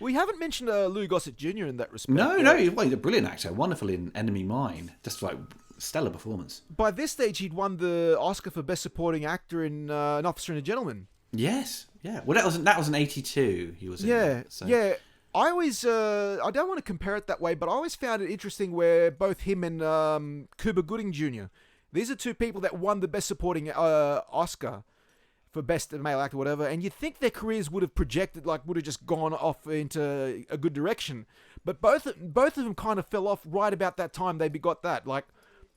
We haven't mentioned Lou Gossett Jr. in that respect. No, he's a brilliant actor, wonderful in Enemy Mine, just stellar performance. By this stage, he'd won the Oscar for Best Supporting Actor in An Officer and a Gentleman. Yes, yeah. Well, that was an 82. He was in that, so. Yeah. I always, I don't want to compare it that way, but I always found it interesting where both him and Cuba Gooding Jr. These are two people that won the Best Supporting Oscar for Best Male Actor, whatever, and you'd think their careers would have projected, would have just gone off into a good direction. But both of them kind of fell off right about that time they got that.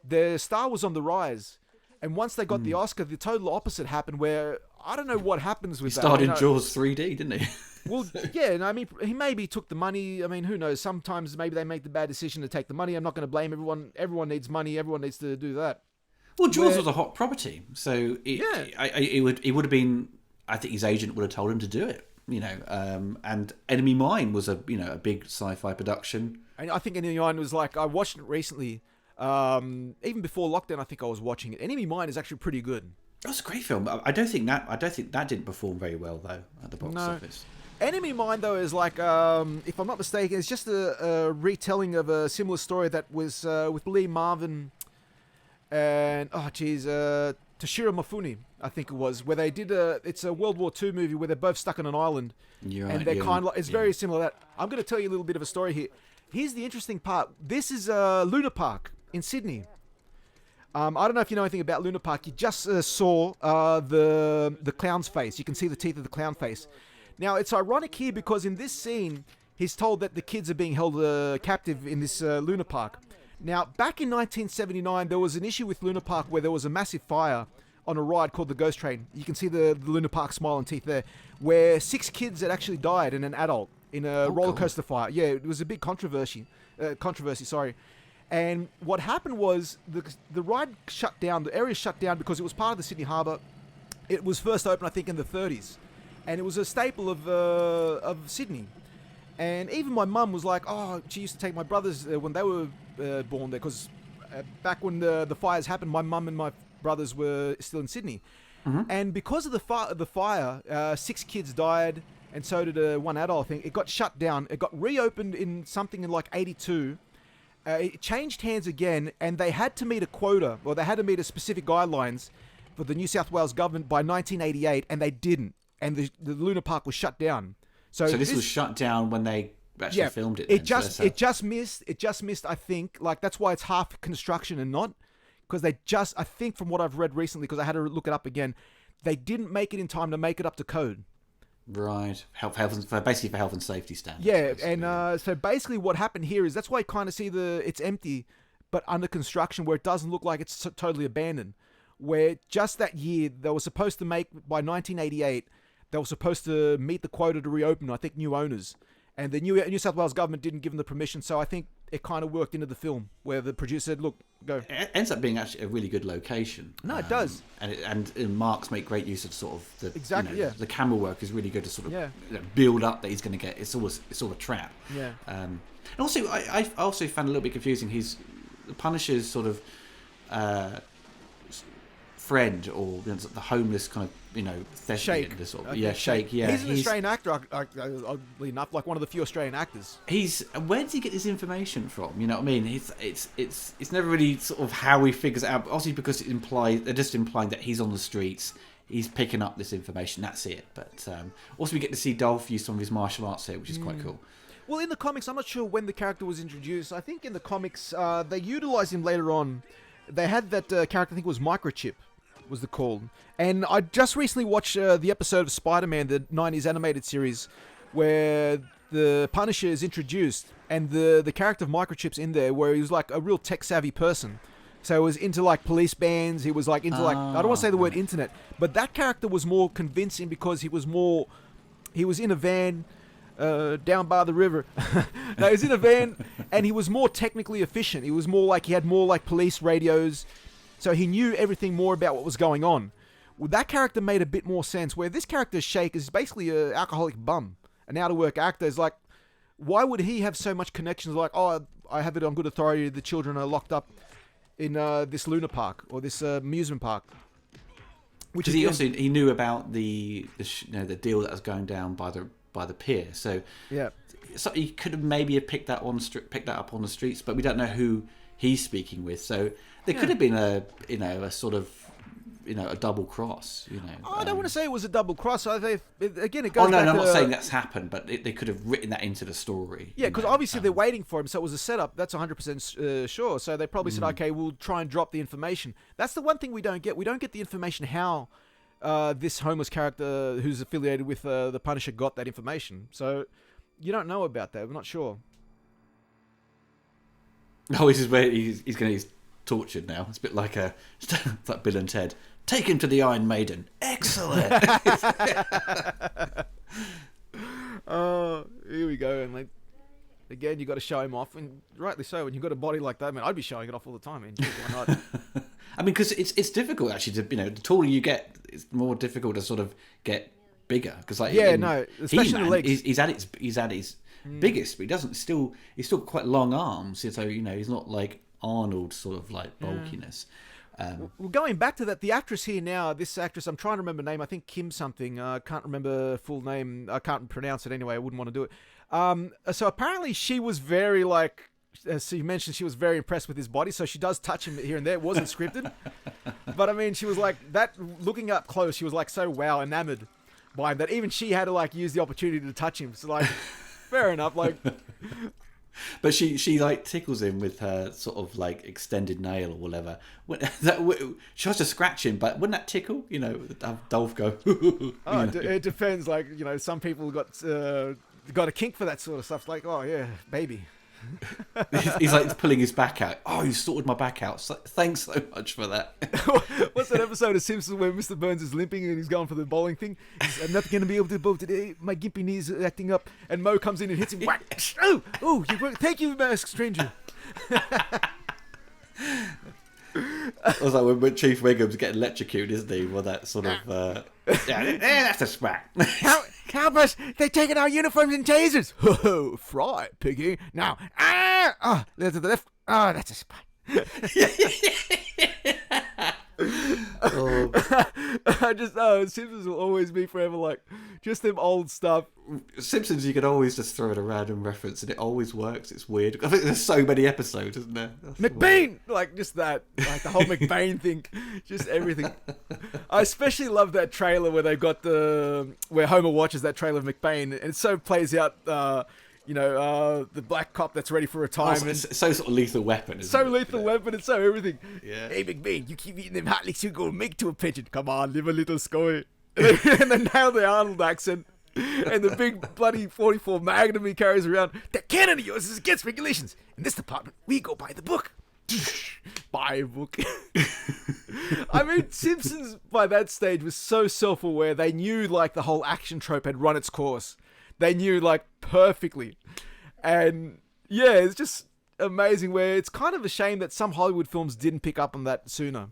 Their star was on the rise. And once they got the Oscar, the total opposite happened. Where I don't know what happens with He that. starred in Jaws 3D, didn't he? Well, yeah, and I mean, he maybe took the money. I mean, who knows? Sometimes maybe they make the bad decision to take the money. I'm not going to blame everyone. Everyone needs money. Everyone needs to do that. Well, Jaws was a hot property, so it would have been. I think his agent would have told him to do it. And Enemy Mine was a big sci-fi production. And I think Enemy Mine was like, I watched it recently. Even before lockdown, I think I was watching it. Enemy Mine is actually pretty good. That was a great film. I don't think that didn't perform very well though at the box office. Enemy Mine though is like, if I'm not mistaken, it's just a retelling of a similar story that was with Lee Marvin and Toshiro Mifune, I think it was, where they did it's a World War II movie where they're both stuck on an island, and they're kind of it's very similar to that. I'm going to tell you a little bit of a story here. Here's the interesting part. This is Luna Park in Sydney. I don't know if you know anything about Luna Park. You just saw the clown's face. You can see the teeth of the clown face. Now, it's ironic here because in this scene, he's told that the kids are being held captive in this Luna Park. Now, back in 1979, there was an issue with Luna Park where there was a massive fire on a ride called the Ghost Train. You can see the Luna Park smile and teeth there, where 6 kids had actually died and an adult in a roller coaster fire. Yeah, it was a big controversy, sorry. And what happened was the ride shut down, the area shut down because it was part of the Sydney Harbour. It was first opened, I think, in the 30s. And it was a staple of Sydney. And even my mum was like, she used to take my brothers when they were born there, because back when the fires happened, my mum and my brothers were still in Sydney. Mm-hmm. And because of the fire, 6 kids died, and so did one adult, I think. It got shut down. It got reopened in something in like 82. It changed hands again, and they had to meet a quota, or they had to meet a specific guidelines for the New South Wales government by 1988, and they didn't. And the Luna Park was shut down. So this was shut down when they actually filmed it. It just missed. I think that's why it's half construction and not, because I think from what I've read recently, because I had to look it up again, they didn't make it in time to make it up to code. Right, basically for health and safety standards. Yeah, and so basically what happened here is that's why you kind of see it's empty, but under construction, where it doesn't look like it's totally abandoned. Where just that year they were supposed to make by 1988. They were supposed to meet the quota to reopen, I think, new owners. And the New South Wales government didn't give them the permission, so I think it kind of worked into the film, where the producer said, look, go. It ends up being actually a really good location. No, it does. And Marks make great use of sort of the camera work is really good to sort of build up that he's going to get. It's sort of a trap. Yeah. And also, I also found a little bit confusing. The Punisher's sort of friend, or the homeless kind of Shake. Shake. Yeah, he's an Australian actor, oddly enough, like one of the few Australian actors. Where does he get this information from? You know what I mean? It's never really sort of how he figures it out. Obviously, because they're just implying that he's on the streets, he's picking up this information. That's it. But also we get to see Dolph use some of his martial arts here, which is quite cool. Well, in the comics, I'm not sure when the character was introduced. I think in the comics, they utilized him later on. They had that character, I think it was Microchip, was the call. And I just recently watched the episode of Spider-Man, the 90s animated series, where the Punisher is introduced, and the character of Microchip's in there, where he was like a real tech-savvy person. So he was into like police bands, he was like into I don't want to say the word internet, but that character was more convincing because he was in a van down by the river. No, he was in a van, and he was more technically efficient. He was more like, he had more like police radios, so he knew everything more about what was going on. Well, that character made a bit more sense, where this character, Shake, is basically an alcoholic bum, an out-of-work actor. Is like, why would he have so much connections? Like, I have it on good authority, the children are locked up in this Luna Park, or this amusement park. Which he knew about the deal that was going down by the pier. So yeah, so he could have maybe picked that up on the streets, but we don't know who he's speaking with. So there could have been a sort of a double cross. I don't want to say it was a double cross. Again, it goes. Oh no, back I'm not saying that's happened, but they could have written that into the story. Yeah, because obviously they're waiting for him, so it was a setup. That's 100% sure. So they probably said, okay, we'll try and drop the information. That's the one thing we don't get. We don't get the information how this homeless character who's affiliated with the Punisher got that information. So you don't know about that. We're not sure. No, this is where he's going to tortured now. It's a bit like it's like Bill and Ted. Take him to the Iron Maiden. Excellent. Oh, here we go. And like, again, you got to show him off, and rightly so. When you've got a body like that, man, I'd be showing it off all the time, man. Jeez, why not? I mean, because it's difficult actually to the taller you get, it's more difficult to sort of get bigger. Because like especially the legs. He's at his biggest, but he doesn't still. He's still got quite long arms, so he's not like Arnold sort of like bulkiness. Well, going back to that, the actress here now, this actress, I'm trying to remember her name. I think Kim something. I can't remember her full name. I can't pronounce it anyway. I wouldn't want to do it. So apparently she was very like, as you mentioned, she was very impressed with his body. So she does touch him here and there. It wasn't scripted. But I mean, she was like that, looking up close, she was like so enamored by him that even she had to like use the opportunity to touch him. So like, fair enough. Like, but she like tickles him with her sort of like extended nail or whatever. She tries to scratch him, but wouldn't that tickle? Have Dolph go. It depends. Like some people got a kink for that sort of stuff. It's like, oh yeah, baby. He's like pulling his back out. Oh, you sorted my back out. Thanks so much for that. What's that episode of Simpsons where Mr. Burns is limping and he's going for the bowling thing? I'm not going to be able to bowl today. My gimpy knees are acting up. And Mo comes in and hits him. Whack! Oh, thank you, masked stranger. I was like when Chief Wiggum's getting electrocuted, isn't he? Well, that sort of that's a smack. Help us! They're taking our uniforms and tasers. Ho, fry, piggy. Now, to the left. That's a spot. Simpsons will always be forever like just them old stuff. Simpsons, you can always just throw in a random reference and it always works. It's weird. I think there's so many episodes, isn't there? McBain! Like just that. Like the whole McBain thing. Just everything. I especially love that trailer where they've got where Homer watches that trailer of McBain and it so plays out the black cop that's ready for retirement. It's so sort of Lethal Weapon, isn't it? Lethal Weapon, it's so everything. Yeah. Hey, McBain, you keep eating them hot licks, you go make to a pigeon. Come on, live a little scoy. And then nail the Arnold accent. And the big bloody 44 Magnum he carries around. That cannon of yours is against regulations. In this department, we go by the book. Buy a book. I mean, Simpsons by that stage was so self-aware. They knew like the whole action trope had run its course. They knew like perfectly. And yeah, it's just amazing where it's kind of a shame that some Hollywood films didn't pick up on that sooner.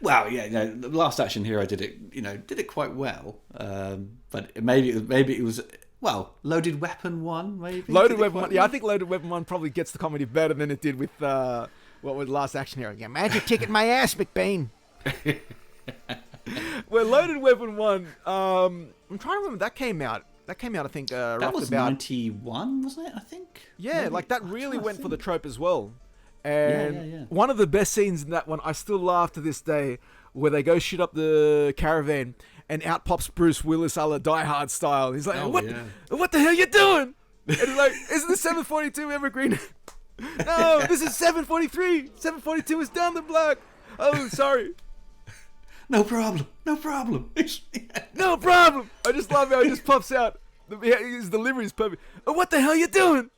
Well, yeah, The Last Action Hero did it quite well. But maybe it was, Loaded Weapon 1, maybe? Loaded Weapon 1, yeah, I think Loaded Weapon 1 probably gets the comedy better than it did with, what was Last Action Hero? Yeah, magic ticket my ass, McBain. Well, Loaded Weapon 1, I'm trying to remember, that came out, I think, that was about 91, wasn't it, I think? Yeah, maybe. Like that really went for the trope as well. And one of the best scenes in that one, I still laugh to this day, where they go shoot up the caravan and out pops Bruce Willis a la Die Hard style. He's like, what the hell you doing? And he's like, isn't this 742 Evergreen? No, this is 743. 742 is down the block. Oh, sorry. No problem. No problem. No problem. I just love how he just pops out. His delivery is perfect. Oh, what the hell you doing?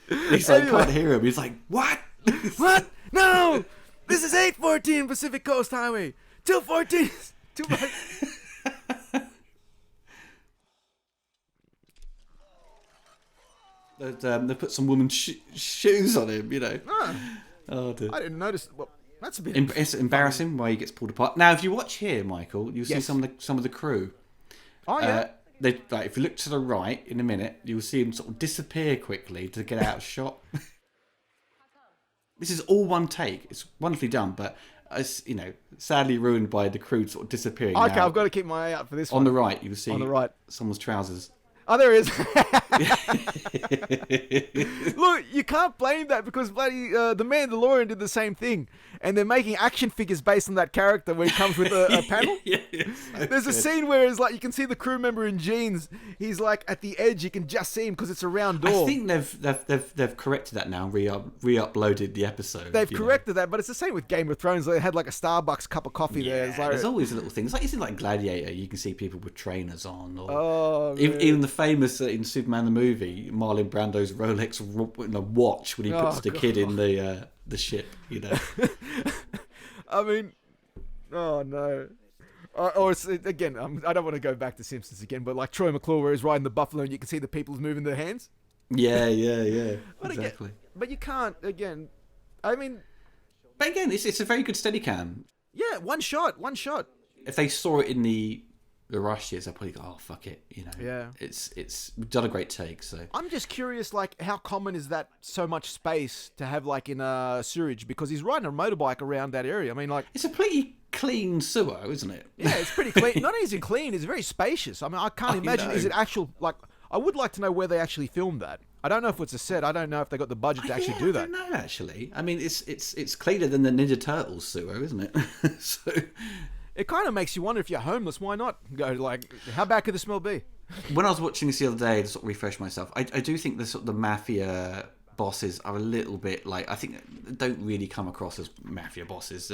He's like, can't hear him. He's like, what? What? No! This is 814 Pacific Coast Highway. 214. They put some woman's shoes on him, Oh, dear. I didn't notice. Well, that's a bit. It's embarrassing why he gets pulled apart. Now, if you watch here, Michael, you'll see some of the crew. Oh yeah. If you look to the right in a minute, you'll see him sort of disappear quickly to get out of shot. This is all one take. It's wonderfully done, but it's sadly ruined by the crew sort of disappearing. Okay, now. I've got to keep my eye out for this one. On the right, you'll see on the right someone's trousers. Oh, there is. Look, you can't blame that because bloody the Mandalorian did the same thing, and they're making action figures based on that character where he comes with a panel. There's a scene where it's like you can see the crew member in jeans. He's like at the edge. You can just see him because it's a round door. I think they've corrected that now. Re-uploaded the episode. They've corrected that, but it's the same with Game of Thrones. They had like a Starbucks cup of coffee there. It's like, there's always little things. Like isn't like Gladiator. You can see people with trainers on, or even the famous in Superman the movie, Marlon Brando's Rolex watch when he puts the kid in the the ship, you know. I mean, oh no. Or it's, again, I don't want to go back to Simpsons again, but like Troy McClure where he's riding the buffalo and you can see the people moving their hands. Yeah, But exactly. again, but you can't, again, I mean... But again, it's a very good Steadicam. Yeah, one shot. If they saw it in the rushes, they'll probably go, oh, fuck it, you know. Yeah. It's we've done a great take, so... I'm just curious, like, how common is that so much space to have, like, in a sewage? Because he's riding a motorbike around that area. I mean, like... It's a pretty clean sewer, isn't it? Yeah, it's pretty clean. Not only is it clean, it's very spacious. I mean, I can't imagine, is it actual, like... I would like to know where they actually filmed that. I don't know if it's a set. I don't know if they got the budget to actually do that. I don't know, actually. I mean, it's cleaner than the Ninja Turtles sewer, isn't it? So... It kind of makes you wonder if you're homeless, why not go, like, how bad could the smell be? When I was watching this the other day to sort of refresh myself, I do think the sort of the mafia bosses are a little bit like, I think they don't really come across as mafia bosses.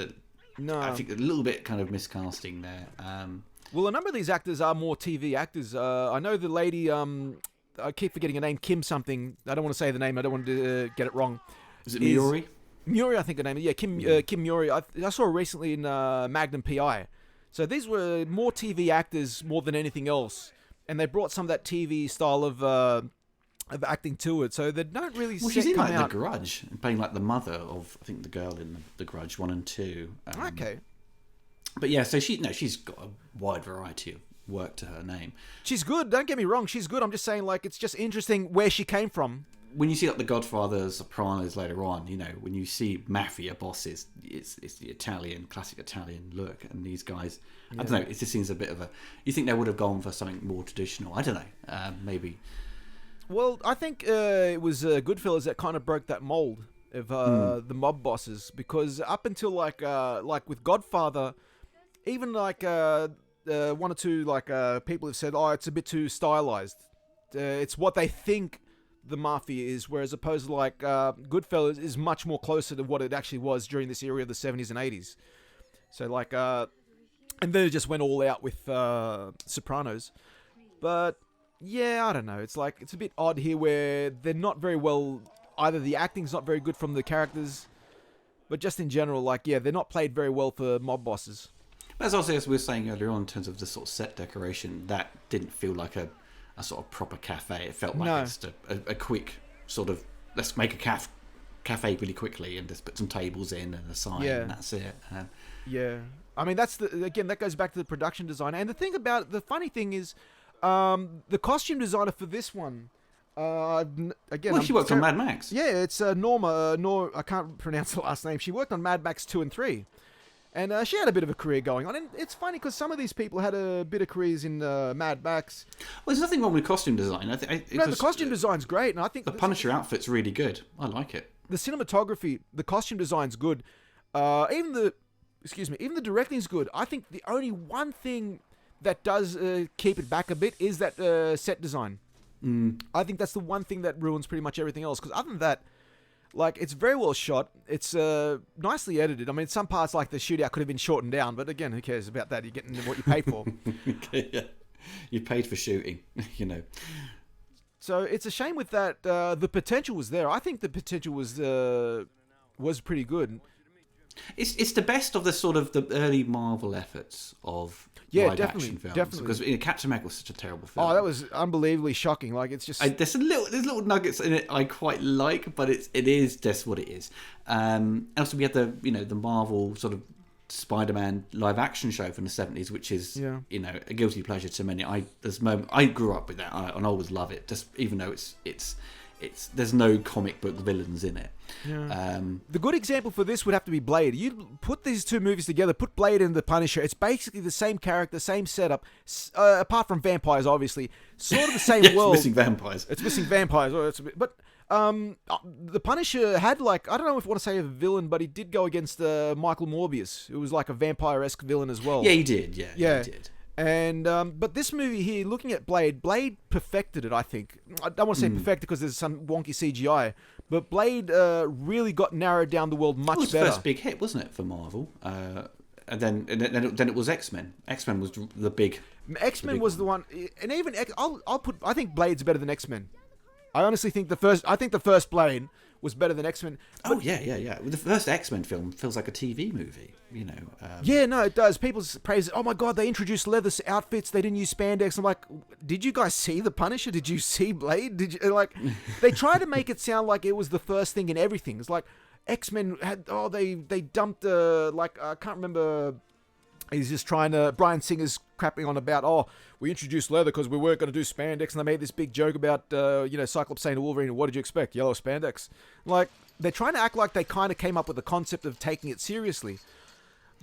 No. I think a little bit kind of miscasting there. Well, a number of these actors are more TV actors. I know the lady, I keep forgetting her name, Kim something. I don't want to say the name, I don't want to get it wrong. Is it Miori? Muri, I think her name is. Yeah, Kim Muri. I saw her recently in Magnum PI. So these were more TV actors more than anything else. And they brought some of that TV style of acting to it. So they don't really she's in like out. The Grudge, playing like the mother of, I think, the girl in The Grudge 1 and 2. Okay. But yeah, so she's got a wide variety of work to her name. She's good. Don't get me wrong. She's good. I'm just saying, like, it's just interesting where she came from. When you see like The Godfather, Sopranos later on, you know, when you see mafia bosses, it's the classic Italian look, and these guys, I don't know, it just seems a bit of a. You think they would have gone for something more traditional? I don't know, maybe. Well, I think it was Goodfellas that kind of broke that mold of the mob bosses, because up until like with Godfather, even like one or two like people have said, oh, it's a bit too stylized. It's what they think the mafia is, whereas opposed to like Goodfellas is much more closer to what it actually was during this era of the 70s and 80s. So like, and then it just went all out with Sopranos. But yeah, I don't know. It's like, it's a bit odd here where they're not very well, either the acting's not very good from the characters, but just in general, like, yeah, they're not played very well for mob bosses. But as also, as we were saying earlier on, in terms of the sort of set decoration, that didn't feel like a sort of proper cafe. It felt like it's just a quick sort of, let's make a cafe really quickly and just put some tables in and a sign and that's it. Yeah. I mean, again, that goes back to the production design. And the funny thing is, the costume designer for this one, again... she worked on Mad Max. Yeah, it's Norma, I can't pronounce the last name. She worked on Mad Max 2 and 3. And she had a bit of a career going on. And it's funny because some of these people had a bit of careers in Mad Max. Well, there's nothing wrong with costume design. The costume design's great. And I think the Punisher outfit's really good. I like it. The cinematography, the costume design's good. Even the directing's good. I think the only one thing that does keep it back a bit is that set design. I think that's the one thing that ruins pretty much everything else. Because other than that, like, it's very well shot. It's nicely edited. I mean, some parts, like the shootout, could have been shortened down. But again, who cares about that? You're getting what you pay for. Okay, yeah. You paid for shooting, you know. So it's a shame with that. The potential was there. I think the potential was pretty good. It's the best of the sort of the early Marvel efforts of live action films. Definitely. Because Captain America was such a terrible film. Oh, that was unbelievably shocking. Like, it's just there's little nuggets in it I quite like, but it is just what it is. Also, we had the Marvel sort of Spider-Man live action show from the 70s, which is a guilty pleasure to many. I grew up with that and I always love it, just even though it's there's no comic book villains in it. Yeah. The good example for this would have to be Blade. You put these two movies together, put Blade and the Punisher. It's basically the same character, same setup, apart from vampires, obviously. Sort of the same world. It's missing vampires. It's missing vampires. But the Punisher had, like, I don't know if I want to say a villain, but he did go against Michael Morbius, who was like a vampire-esque villain as well. Yeah, he did. Yeah, he did. And but this movie here, looking at Blade perfected it, I think. I don't want to say perfected because there's some wonky CGI, but Blade really got narrowed down the world much better. It was the first big hit, wasn't it, for Marvel? And then it was X-Men. X-Men was the big... X-Men was the one, and even I think Blade's better than X-Men. I honestly think the first Blade was better than X-Men. Oh yeah. The first X-Men film feels like a TV movie. Yeah, no, it does. People praise it. Oh my god, they introduced leather outfits. They didn't use spandex. I'm like, did you guys see the Punisher? Did you see Blade? Did you like? They try to make it sound like it was the first thing in everything. It's like X-Men had. Oh, they dumped I can't remember. He's just trying to. Bryan Singer's crapping on about. Oh, we introduced leather because we weren't going to do spandex, and they made this big joke about Cyclops saying to Wolverine, "What did you expect? Yellow spandex?" Like they're trying to act like they kind of came up with the concept of taking it seriously.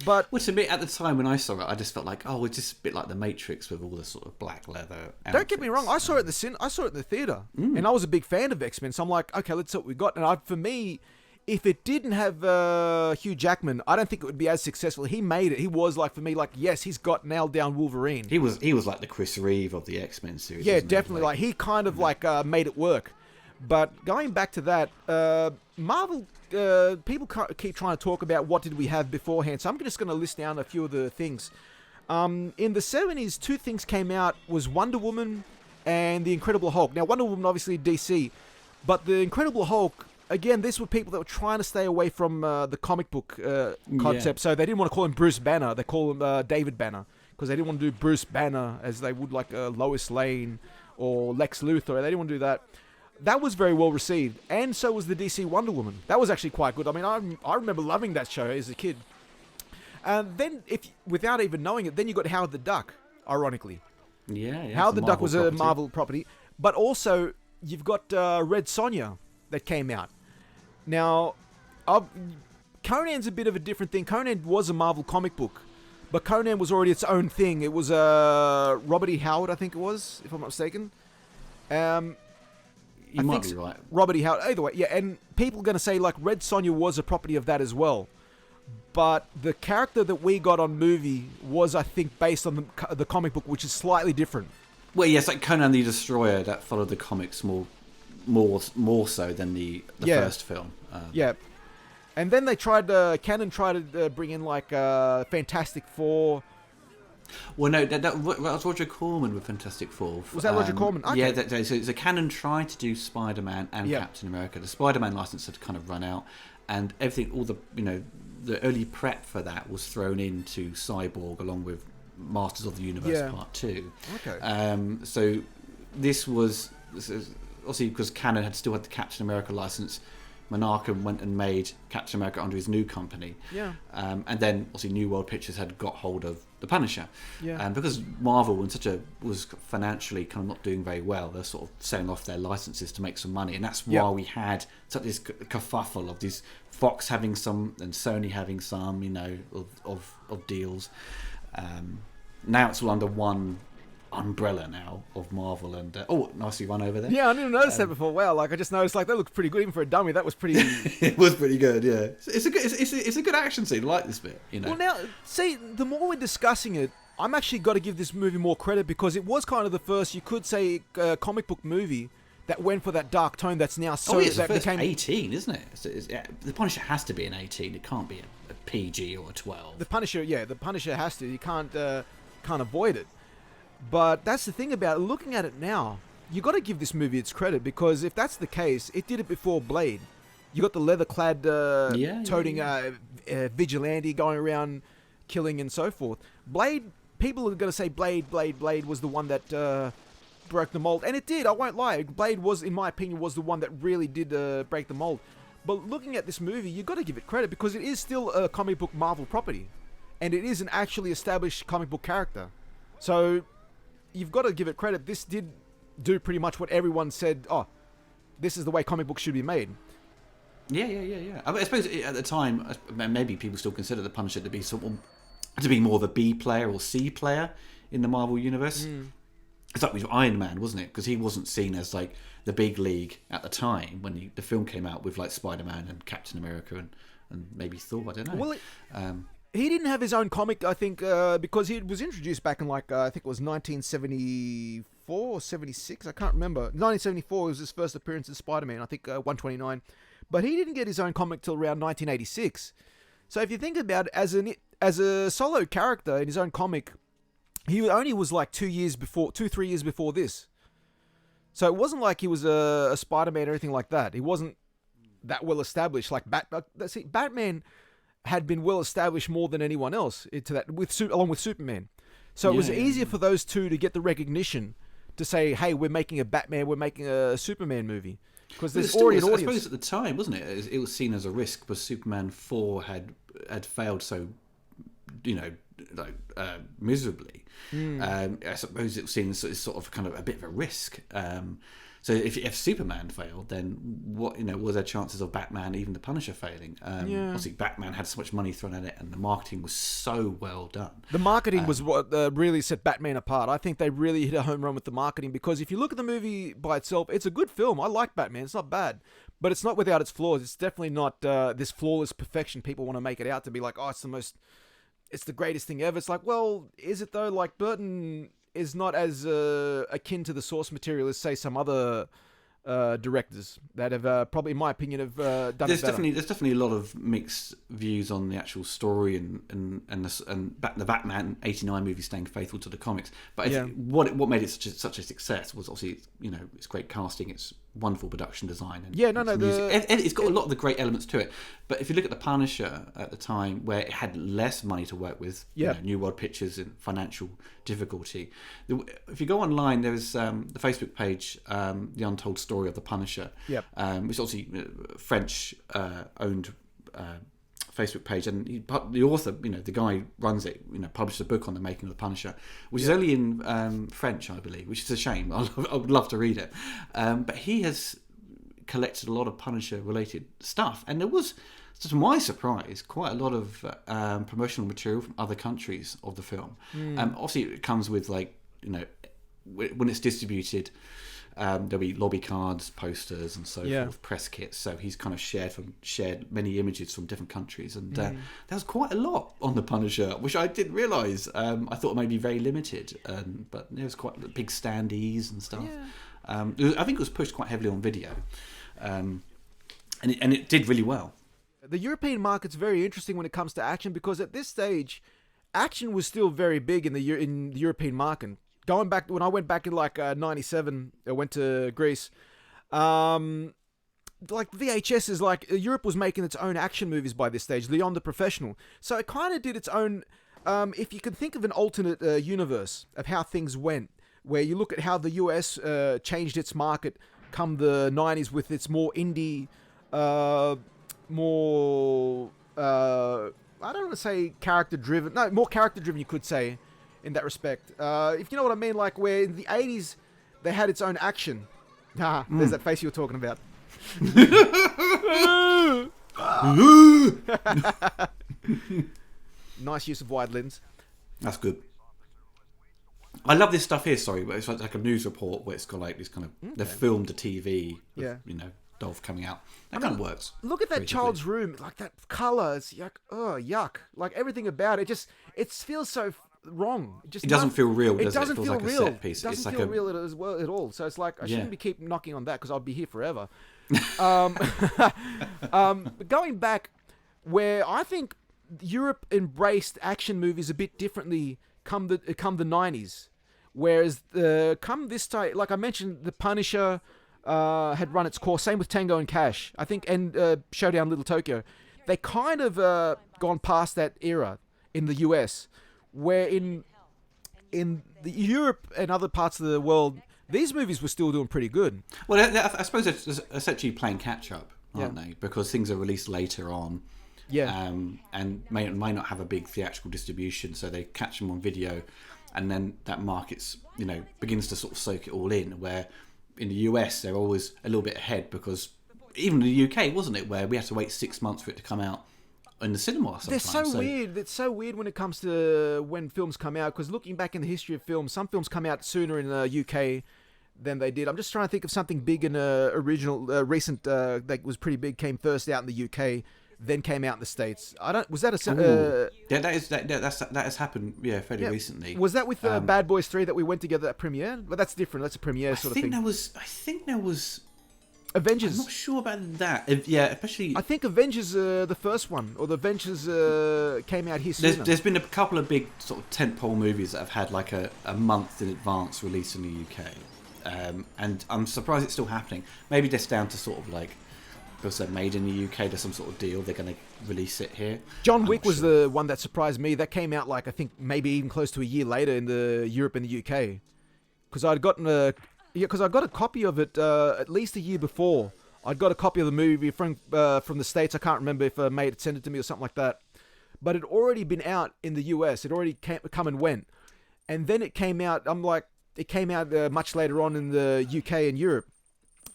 But to me, at the time when I saw it, I just felt like, oh, it's just a bit like the Matrix with all the sort of black leather outfits. Don't get me wrong, I saw it in the theater, and I was a big fan of X-Men. So I'm like, okay, let's see what we got. And for me, if it didn't have Hugh Jackman, I don't think it would be as successful. He made it. He was like, for me, like, yes, he's got nailed down Wolverine. He was like the Chris Reeve of the X-Men series. Yeah, definitely. Like he kind of made it work. But going back to that, Marvel, people keep trying to talk about what did we have beforehand. So I'm just going to list down a few of the things. In the 70s, two things came out, was Wonder Woman and the Incredible Hulk. Now, Wonder Woman, obviously DC, but the Incredible Hulk, again, these were people that were trying to stay away from the comic book concept. So they didn't want to call him Bruce Banner. They call him David Banner because they didn't want to do Bruce Banner as they would like Lois Lane or Lex Luthor. They didn't want to do that. That was very well received, and so was the DC Wonder Woman. That was actually quite good. I mean, I remember loving that show as a kid. And then, without even knowing it, then you got Howard the Duck, ironically. Yeah. Howard the Duck was a Marvel property. But also, you've got Red Sonja that came out. Now, Conan's a bit of a different thing. Conan was a Marvel comic book, but Conan was already its own thing. It was Robert E. Howard, I think it was, if I'm not mistaken. You might be right. Robert E. Howard. Either way, yeah. And people are going to say, like, Red Sonja was a property of that as well. But the character that we got on movie was, I think, based on the comic book, which is slightly different. Well, yes, like Conan the Destroyer, that followed the comics more so than the first film. Yeah. And then they Canon tried to bring in, like, Fantastic Four. Well, no, that was Roger Corman with Fantastic Four. Was that Roger Corman? Okay. Yeah, so Canon tried to do Spider-Man and Captain America. The Spider-Man license had kind of run out, and everything, all the the early prep for that was thrown into Cyborg along with Masters of the Universe Part 2. Okay. So this is obviously because Canon still had the Captain America license. Menachem went and made Captain America under his new company. Yeah. And then obviously New World Pictures had got hold of the Punisher. Yeah. And because Marvel was financially kind of not doing very well, they're sort of selling off their licenses to make some money, and that's why we had such this kerfuffle of these Fox having some and Sony having some, of deals. Now it's all under one umbrella now of Marvel and nicely run over there. Yeah, I didn't notice that before. Wow, like I just noticed, like that looked pretty good even for a dummy. That was pretty. It was pretty good. Yeah, it's a good action scene. I like this bit. Well, now see, the more we're discussing it, I'm actually got to give this movie more credit because it was kind of the first, you could say, comic book movie that went for that dark tone. That's now so it's that the first became 18, isn't it? The Punisher has to be an 18. It can't be a PG or a 12. The Punisher has to. You can't avoid it. But that's the thing about it. Looking at it now, you got to give this movie its credit because if that's the case, it did it before Blade. You got the leather-clad, toting vigilante going around killing and so forth. Blade, people are going to say Blade was the one that broke the mold, and it did. I won't lie. Blade was, in my opinion, was the one that really did break the mold. But looking at this movie, you got to give it credit because it is still a comic book Marvel property, and it is an actually established comic book character. So you've got to give it credit. This did do pretty much what everyone said, this is the way comic books should be made. Yeah. I suppose at the time, maybe people still consider the Punisher to be more of a B player or C player in the Marvel universe. It's like with Iron Man, wasn't it? Because he wasn't seen as like the big league at the time when the film came out with like Spider-Man and Captain America and maybe Thor. I don't know. Well, he didn't have his own comic, I think, because he was introduced back in, like, I think it was 1974 or 76. I can't remember. 1974 was his first appearance as Spider-Man, I think 129. But he didn't get his own comic till around 1986. So if you think about it, as a solo character in his own comic, he only was like 3 years before this. So it wasn't like he was a Spider-Man or anything like that. He wasn't that well established. Like Batman had been well established more than anyone else to that along with Superman. So it was easier for those two to get the recognition to say, "Hey, we're making a Batman, we're making a Superman movie." Because there's already an audience. I suppose at the time, wasn't it? It was seen as a risk because Superman 4 had failed so, miserably. I suppose it was seen as sort of kind of a bit of a risk. So if Superman failed, then what was there chances of Batman, even the Punisher, failing? Obviously, Batman had so much money thrown at it, and the marketing was so well done. The marketing was what really set Batman apart. I think they really hit a home run with the marketing, because if you look at the movie by itself, it's a good film. I like Batman. It's not bad, but it's not without its flaws. It's definitely not this flawless perfection people want to make it out to be. Like, oh, it's the greatest thing ever. It's like, well, is it though? Like, Burton is not as akin to the source material as, say, some other directors that have probably, in my opinion, have done there's it better. There's definitely a lot of mixed views on the actual story and the Batman '89 movie staying faithful to the comics. But what made it such a success was obviously it's great casting, it's wonderful production design, and music. It's got a lot of the great elements to it. But if you look at the Punisher at the time, where it had less money to work with, New World Pictures and financial difficulty. If you go online, there's the Facebook page, The Untold Story of the Punisher, which is obviously French owned Facebook page, and the author, the guy runs it, published a book on the making of the Punisher, which is only in French, I believe, which is a shame. I would love to read it, but he has collected a lot of Punisher related stuff, and there was, to my surprise, quite a lot of promotional material from other countries of the film. Obviously, it comes with when it's distributed, there'll be lobby cards, posters, and so forth, press kits. So he's kind of shared many images from different countries, and there was quite a lot on the Punisher, which I didn't realise. I thought it might be very limited, but there was quite big standees and stuff. I think it was pushed quite heavily on video, and it did really well. The European market's very interesting when it comes to action, because at this stage, action was still very big in the European market. Going back, when I went back in '97, I went to Greece. VHS is Europe was making its own action movies by this stage, beyond the professional. So it kind of did its own. If you can think of an alternate universe of how things went, where you look at how the US changed its market come the '90s with its more indie, more I don't want to say character driven. No, more character driven, you could say, in that respect. If you know what I mean, like where in the '80s they had its own action. There's that face you were talking about. Nice use of wide lens. That's good. I love this stuff here. Sorry, but it's like a news report where it's got like this kind of they've filmed a TV. With, Dolph coming out. That kind of works. Look at that child's room, like that color. It's yuck. Oh, yuck! Like everything about it, it feels so wrong. It doesn't feel real. It doesn't feels feel like real. A set piece. It doesn't feel real at all. So it's like I shouldn't keep knocking on that because I'll be here forever. Going back, where I think Europe embraced action movies a bit differently come the '90s, whereas come this time, like I mentioned, the Punisher had run its course. Same with Tango and Cash, I think, and Showdown Little Tokyo. They kind of gone past that era in the US, where in the Europe and other parts of the world, these movies were still doing pretty good. Well, I suppose it's essentially playing catch up, aren't they? Because things are released later on. And may not have a big theatrical distribution, so they catch them on video, and then that market's begins to sort of soak it all in. Where in the US they're always a little bit ahead, because even in the UK, wasn't it, where we had to wait 6 months for it to come out in the cinema sometimes. They're so weird. It's so weird when it comes to when films come out, because looking back in the history of films, some films come out sooner in the UK than they did. I'm just trying to think of something big and recent that was pretty big, came first out in the UK, then came out in the States. Was that a... that has happened, fairly recently. Was that with Bad Boys 3 that we went together at premiere? But that's different. That's a premiere sort of thing. I think there was... Avengers. I'm not sure about that. Especially... I think Avengers, the first one, or the Avengers came out here sooner. There's been a couple of big sort of tentpole movies that have had like a month in advance release in the UK. And I'm surprised it's still happening. Maybe just down to sort of like because they're made in the UK, there's some sort of deal, they're going to release it here. John Wick was the one that surprised me. That came out like I think maybe even close to a year later in the Europe and the UK, because I got a copy of it at least a year before. I'd got a copy of the movie from the States. I can't remember if a mate had sent it to me or something like that, but it had already been out in the US. It already come and went, and then it came out. It came out much later on in the UK and Europe.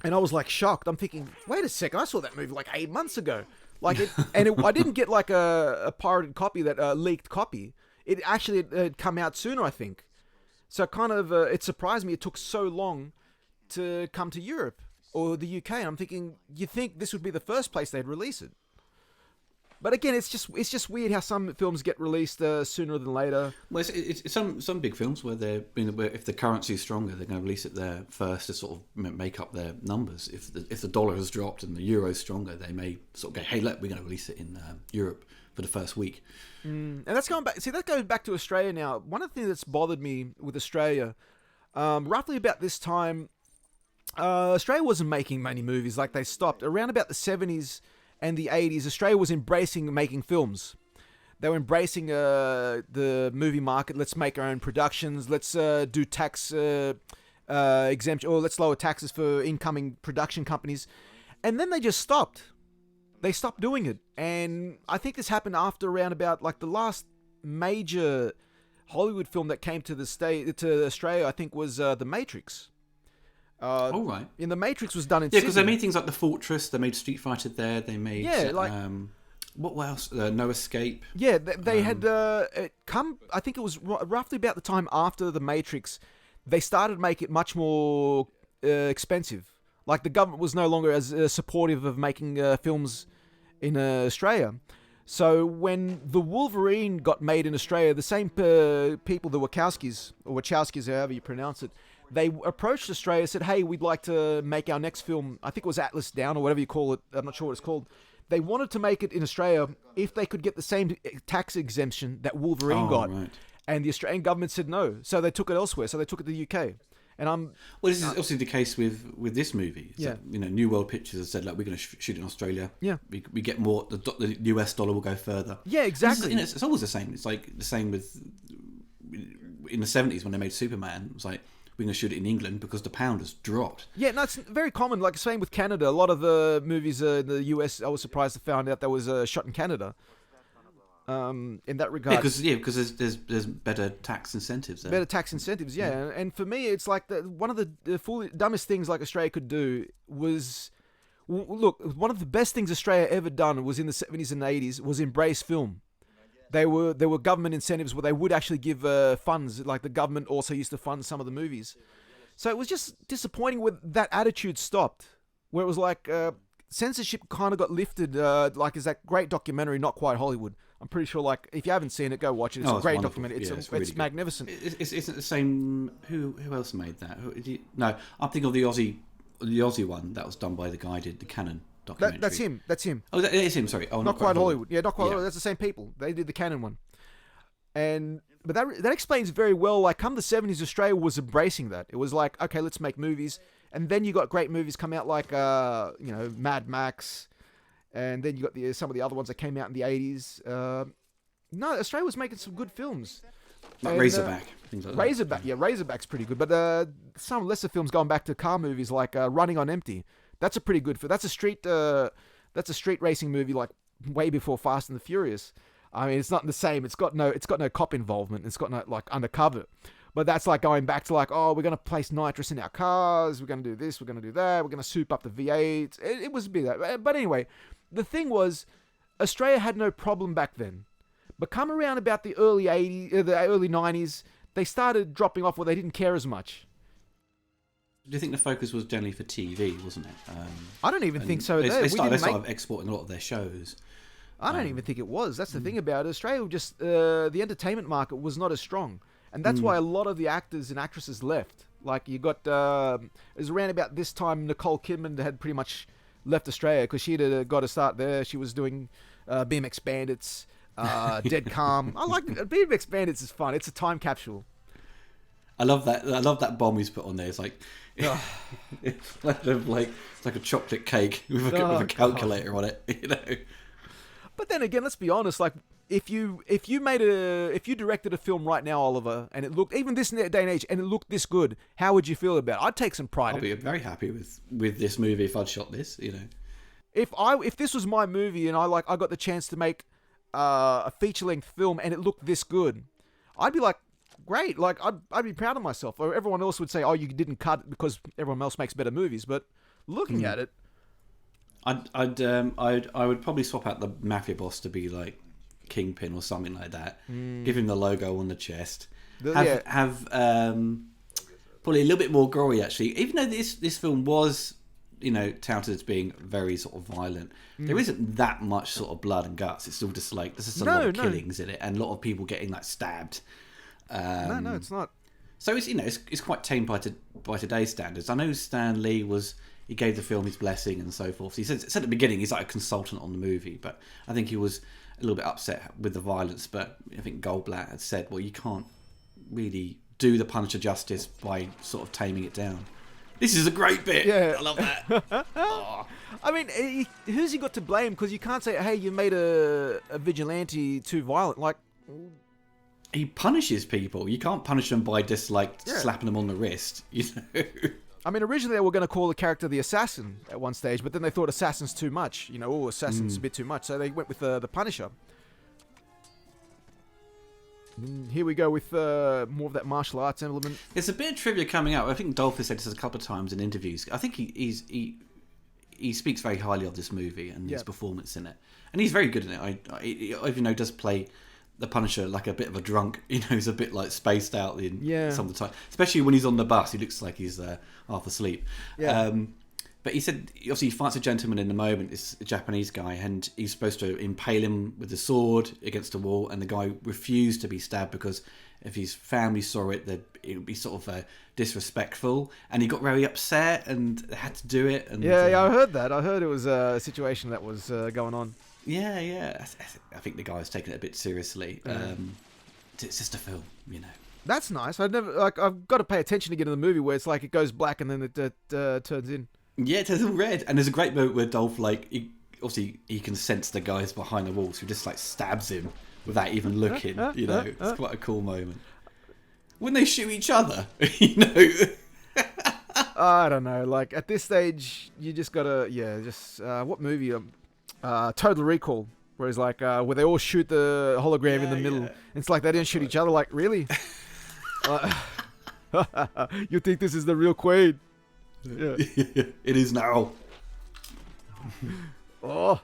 And I was like shocked. I'm thinking, wait a second, I saw that movie like 8 months ago. I didn't get like a pirated copy, that leaked copy. It actually had come out sooner, I think. So kind of, it surprised me it took so long to come to Europe or the UK. And I'm thinking, you think this would be the first place they'd release it? But again, it's just weird how some films get released sooner than later. Well, it's some big films where where if the currency is stronger, they're going to release it there first to sort of make up their numbers. If the dollar has dropped and the euro is stronger, they may sort of go, hey, look, we're going to release it in Europe for the first week. And that's going back. See, that goes back to Australia now. One of the things that's bothered me with Australia, roughly about this time, Australia wasn't making many movies. Like they stopped around about the 70s. And the 80s, Australia was embracing making films. They were embracing the movie market. Let's make our own productions. Let's do tax exemption, or let's lower taxes for incoming production companies. And then they just stopped. They stopped doing it. And I think this happened after around about like the last major Hollywood film that came to Australia, I think was The Matrix. All right. In The Matrix was done in Sydney. Because they Sydney. made things like The Fortress. They made Street Fighter there. They made what else? No Escape. Yeah, they had come. I think it was roughly about the time after The Matrix. They started to make it much more expensive. Like the government was no longer as supportive of making films in Australia. So when The Wolverine got made in Australia, the same people, the Wachowskis, however you pronounce it, they approached Australia and said, hey, we'd like to make our next film. I think it was Atlas Down or whatever you call it. I'm not sure what it's called. They wanted to make it in Australia if they could get the same tax exemption that Wolverine got. Right. And the Australian government said no. So they took it elsewhere. So they took it to the UK. And well, this is obviously the case with this movie. Yeah. So, New World Pictures has said, like, we're going to shoot in Australia. Yeah. We get more, the US dollar will go further. Yeah, exactly. It's always the same. It's like the same with, in the 70s when they made Superman, it was like, we're going to shoot it in England because the pound has dropped. Yeah, no, it's very common. Like, same with Canada. A lot of the movies in the US, I was surprised to find out that was shot in Canada. In that regard, because there's better tax incentives there. Better tax incentives, yeah. And for me, it's like one of the dumbest things like Australia could do was, look, one of the best things Australia ever done was in the 70s and 80s was embrace film. There were government incentives where they would actually give funds, like the government also used to fund some of the movies. So it was just disappointing when that attitude stopped, where it was like censorship kind of got lifted. Like, is that great documentary, Not Quite Hollywood? I'm pretty sure, like, if you haven't seen it, go watch it. It's a great documentary. It's really magnificent. Isn't the same? Who else made that? No, I'm thinking of the Aussie one that was done by the guy who did the Canon documentary. That's him. Oh, that is him. Sorry. Oh, Not Quite Hollywood. Yeah, Not Quite Hollywood. That's the same people. They did the Canon one. But that explains very well. Like, come the 70s, Australia was embracing that. It was like, okay, let's make movies, and then you got great movies come out like Mad Max. And then you got some of the other ones that came out in the 80s. No, Australia was making some good films. Like Razorback. Things like Razorback, that. Yeah, Razorback's pretty good. But some lesser films going back to car movies like Running on Empty. That's a pretty good film. That's a street racing movie like way before Fast and the Furious. I mean, it's not the same. It's got no cop involvement. It's got no like undercover. But that's like going back to like, oh, we're going to place nitrous in our cars. We're going to do this. We're going to do that. We're going to soup up the V8. It was a bit of that. But anyway, the thing was, Australia had no problem back then. But come around about the early 90s, they started dropping off where they didn't care as much. Do you think the focus was generally for TV, wasn't it? I don't even think so. They started exporting a lot of their shows. I don't even think it was. That's the thing about it. Australia, just the entertainment market was not as strong. And that's why a lot of the actors and actresses left. Like, you got, it was around about this time Nicole Kidman had pretty much left Australia because she'd got a start there. She was doing BMX Bandits, Dead Calm. I like BMX Bandits is fun. It's a time capsule. I love that. I love that bomb he's put on there. It's like, it's like a chocolate cake with a calculator on it. You know. But then again, let's be honest. Like, if you directed a film right now, Oliver, and it looked, even this day and age, and it looked this good, how would you feel about it? I'd take some pride. I'd be very happy with this movie if I'd shot this. You know. If this was my movie and I got the chance to make a feature length film and it looked this good, I'd be like, great. Like, I'd be proud of myself. Or everyone else would say, oh, you didn't cut it because everyone else makes better movies. But looking at it, I would probably swap out the mafia boss to be like Kingpin or something like that. Give him the logo on the chest. Have probably a little bit more gory actually. Even though this film was, you know, touted as being very sort of violent, there isn't that much sort of blood and guts. It's still just like there's just a lot of killings in it and a lot of people getting like stabbed. No, it's not. So it's, you know, it's quite tame by today's standards. I know Stan Lee he gave the film his blessing and so forth. He said at the beginning he's like a consultant on the movie, but I think he was a little bit upset with the violence. But I think Goldblatt had said, well, you can't really do the Punisher justice by sort of taming it down. This is a great bit. Yeah. I love that. Oh. I mean, who's he got to blame? Because you can't say, hey, you made a vigilante too violent. Like, he punishes people. You can't punish them by just like slapping them on the wrist. You know. I mean, originally they were going to call the character the Assassin at one stage, but then they thought Assassin's too much. You know, Assassin's a bit too much, so they went with the Punisher. And here we go with more of that martial arts element. There's a bit of trivia coming out. I think Dolph has said this a couple of times in interviews. I think he speaks very highly of this movie and his performance in it, and he's very good in it. I even though does play the Punisher like a bit of a drunk. You know, he's a bit like spaced out in some of the time, especially when he's on the bus. He looks like he's half asleep. Yeah. But he said, obviously, he fights a gentleman in the moment. It's a Japanese guy, and he's supposed to impale him with a sword against a wall, and the guy refused to be stabbed because if his family saw it, it would be sort of disrespectful, and he got very upset and had to do it. And I heard that. I heard it was a situation that was going on. Yeah. I think the guy was taking it a bit seriously. It's just a film, you know. That's nice. I've got to pay attention again to the movie where it's like it goes black and then it turns in. Yeah, it turns all red. And there's a great moment where Dolph, like, he can sense the guys behind the walls who just like stabs him without even looking. You know, it's quite a cool moment. When they shoot each other, you know. I don't know. Like at this stage, you just gotta what movie? Total Recall, where it's like where they all shoot the hologram in the middle. It's like they didn't shoot each other. Like really? You think this is the real Quaid? Yeah. It is now. Oh,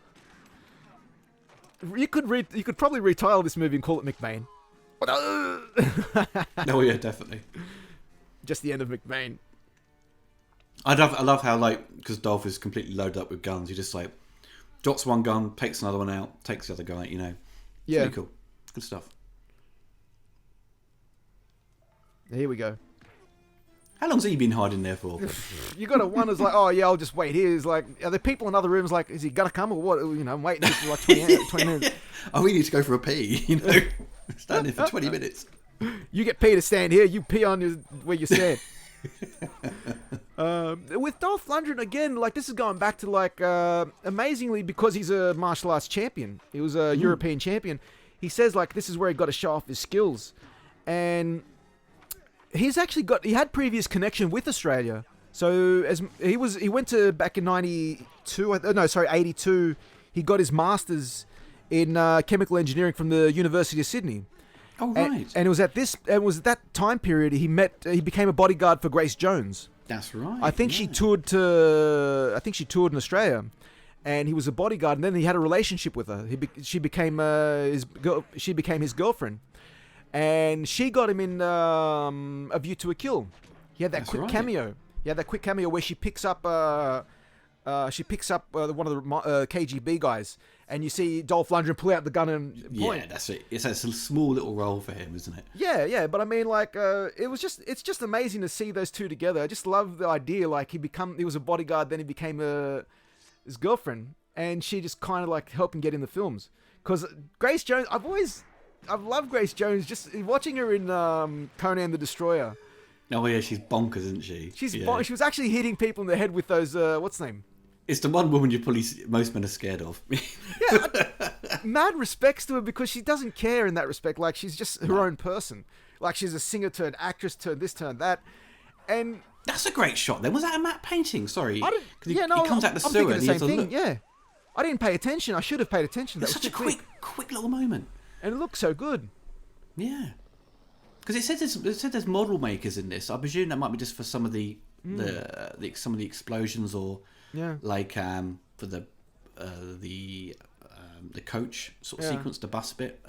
you could probably retitle this movie and call it McBain. Oh yeah, definitely. Just the end of McBain. I love how, like, because Dolph is completely loaded up with guns, he just like drops one gun, takes another one out, takes the other guy. You know, it's really cool, good stuff. Here we go. How long's he been hiding there for? You got to wonder, like, oh yeah, I'll just wait here. Is like, are there people in other rooms? Like, is he gonna come or what? You know, I'm waiting for like 20 minutes. Oh, we need to go for a pee. You know, stand there for 20 minutes. You get P to stand here. You pee on where you stand. With Dolph Lundgren again, like this is going back to like amazingly because he's a martial arts champion. He was a European champion. He says like this is where he got to show off his skills, and he had previous connection with Australia. So as he went to back in 82. He got his masters in chemical engineering from the University of Sydney. Oh right. And it was at that time period he became a bodyguard for Grace Jones. That's right. I think she toured in Australia, and he was a bodyguard. And then he had a relationship with her. She became his girlfriend, and she got him in A View to a Kill. He had that quick cameo. He had that quick cameo where she picks up one of the KGB guys, and you see Dolph Lundgren pull out the gun and point. Yeah, that's it. It's a small little role for him, isn't it? Yeah. But I mean, like, it's just amazing to see those two together. I just love the idea. Like, he was a bodyguard, then he became his girlfriend, and she just kind of like helped him get in the films. Because Grace Jones, I've loved Grace Jones. Just watching her in Conan the Destroyer. Oh yeah, she's bonkers, isn't she? Yeah. She was actually hitting people in the head with those what's the name? It's the one woman most men are scared of. Mad respects to her because she doesn't care in that respect. Like she's just her own person. Like she's a singer turned actress turned this turned that, and that's a great shot. Then was that a matte painting? Sorry, I didn't. he I'm comes out the sewer thinking and the he has same a thing. look. Yeah, I didn't pay attention. I should have paid attention. That It's was such a too quick little moment. and it looks so good. Yeah, because it said there's model makers in this. I presume that might be just for some of the some of the explosions or like for the coach sort of sequence, the bus bit.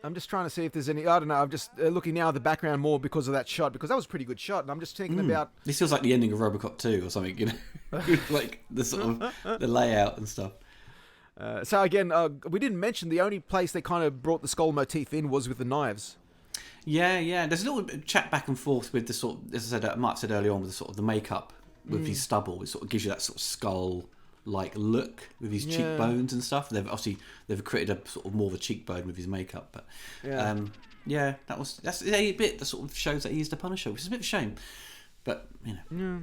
I'm just trying to see if there's any. I don't know. I'm just looking now at the background more because of that shot, because that was a pretty good shot. And I'm just thinking about. This feels like the ending of RoboCop 2 or something, you know, like the sort of the layout and stuff. So again, we didn't mention the only place they kind of brought the skull motif in was with the knives. Yeah. There's a little chat back and forth with the sort of, as I said, Mark said earlier on, with the sort of the makeup with his stubble. It sort of gives you that sort of skull-like look with his cheekbones and stuff. They've created a sort of more of a cheekbone with his makeup, but that's a bit that sort of shows that he's the Punisher, which is a bit of a shame. But you know,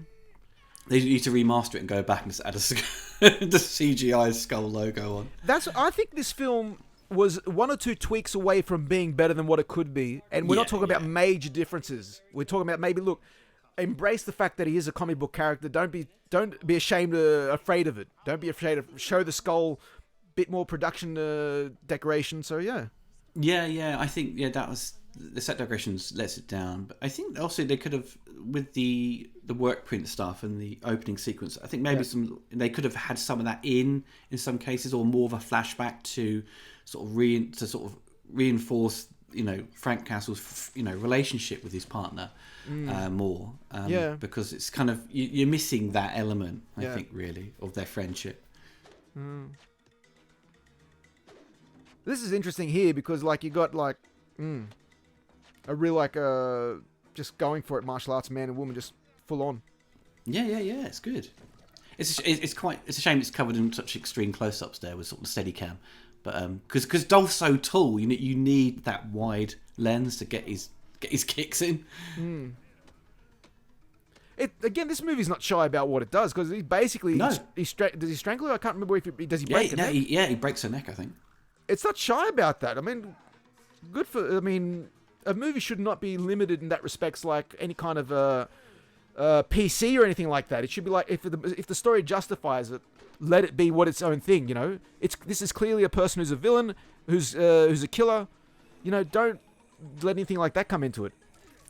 they need to remaster it and go back and just add the CGI skull logo on. I think this film was one or two tweaks away from being better than what it could be, and we're not talking about major differences. We're talking about maybe embrace the fact that he is a comic book character. Don't be ashamed afraid of it. Don't be afraid of show the skull, bit more production decoration. So yeah. I think that was the set decorations lets it down, but I think also they could have, with the Workprint stuff and the opening sequence, I think maybe they could have had some of that in some cases, or more of a flashback to sort of reinforce, you know, Frank Castle's, you know, relationship with his partner more, because it's kind of you're missing that element, I think, really, of their friendship. This is interesting here because like you got like a real like just going for it martial arts man and woman, just full on. Yeah, it's good. It's a shame it's covered in such extreme close-ups there with sort of steady cam, but because Dolph's so tall, you need that wide lens to get his kicks in. Again, this movie's not shy about what it does, because he basically does he strangle her? I can't remember if does he break her neck? He breaks her neck, I think. It's not shy about that. I mean, a movie should not be limited in that respects, like any kind of PC or anything like that. It should be like, if the story justifies it, let it be what its own thing. You know, this is clearly a person who's a villain, who's a killer. You know, don't let anything like that come into it.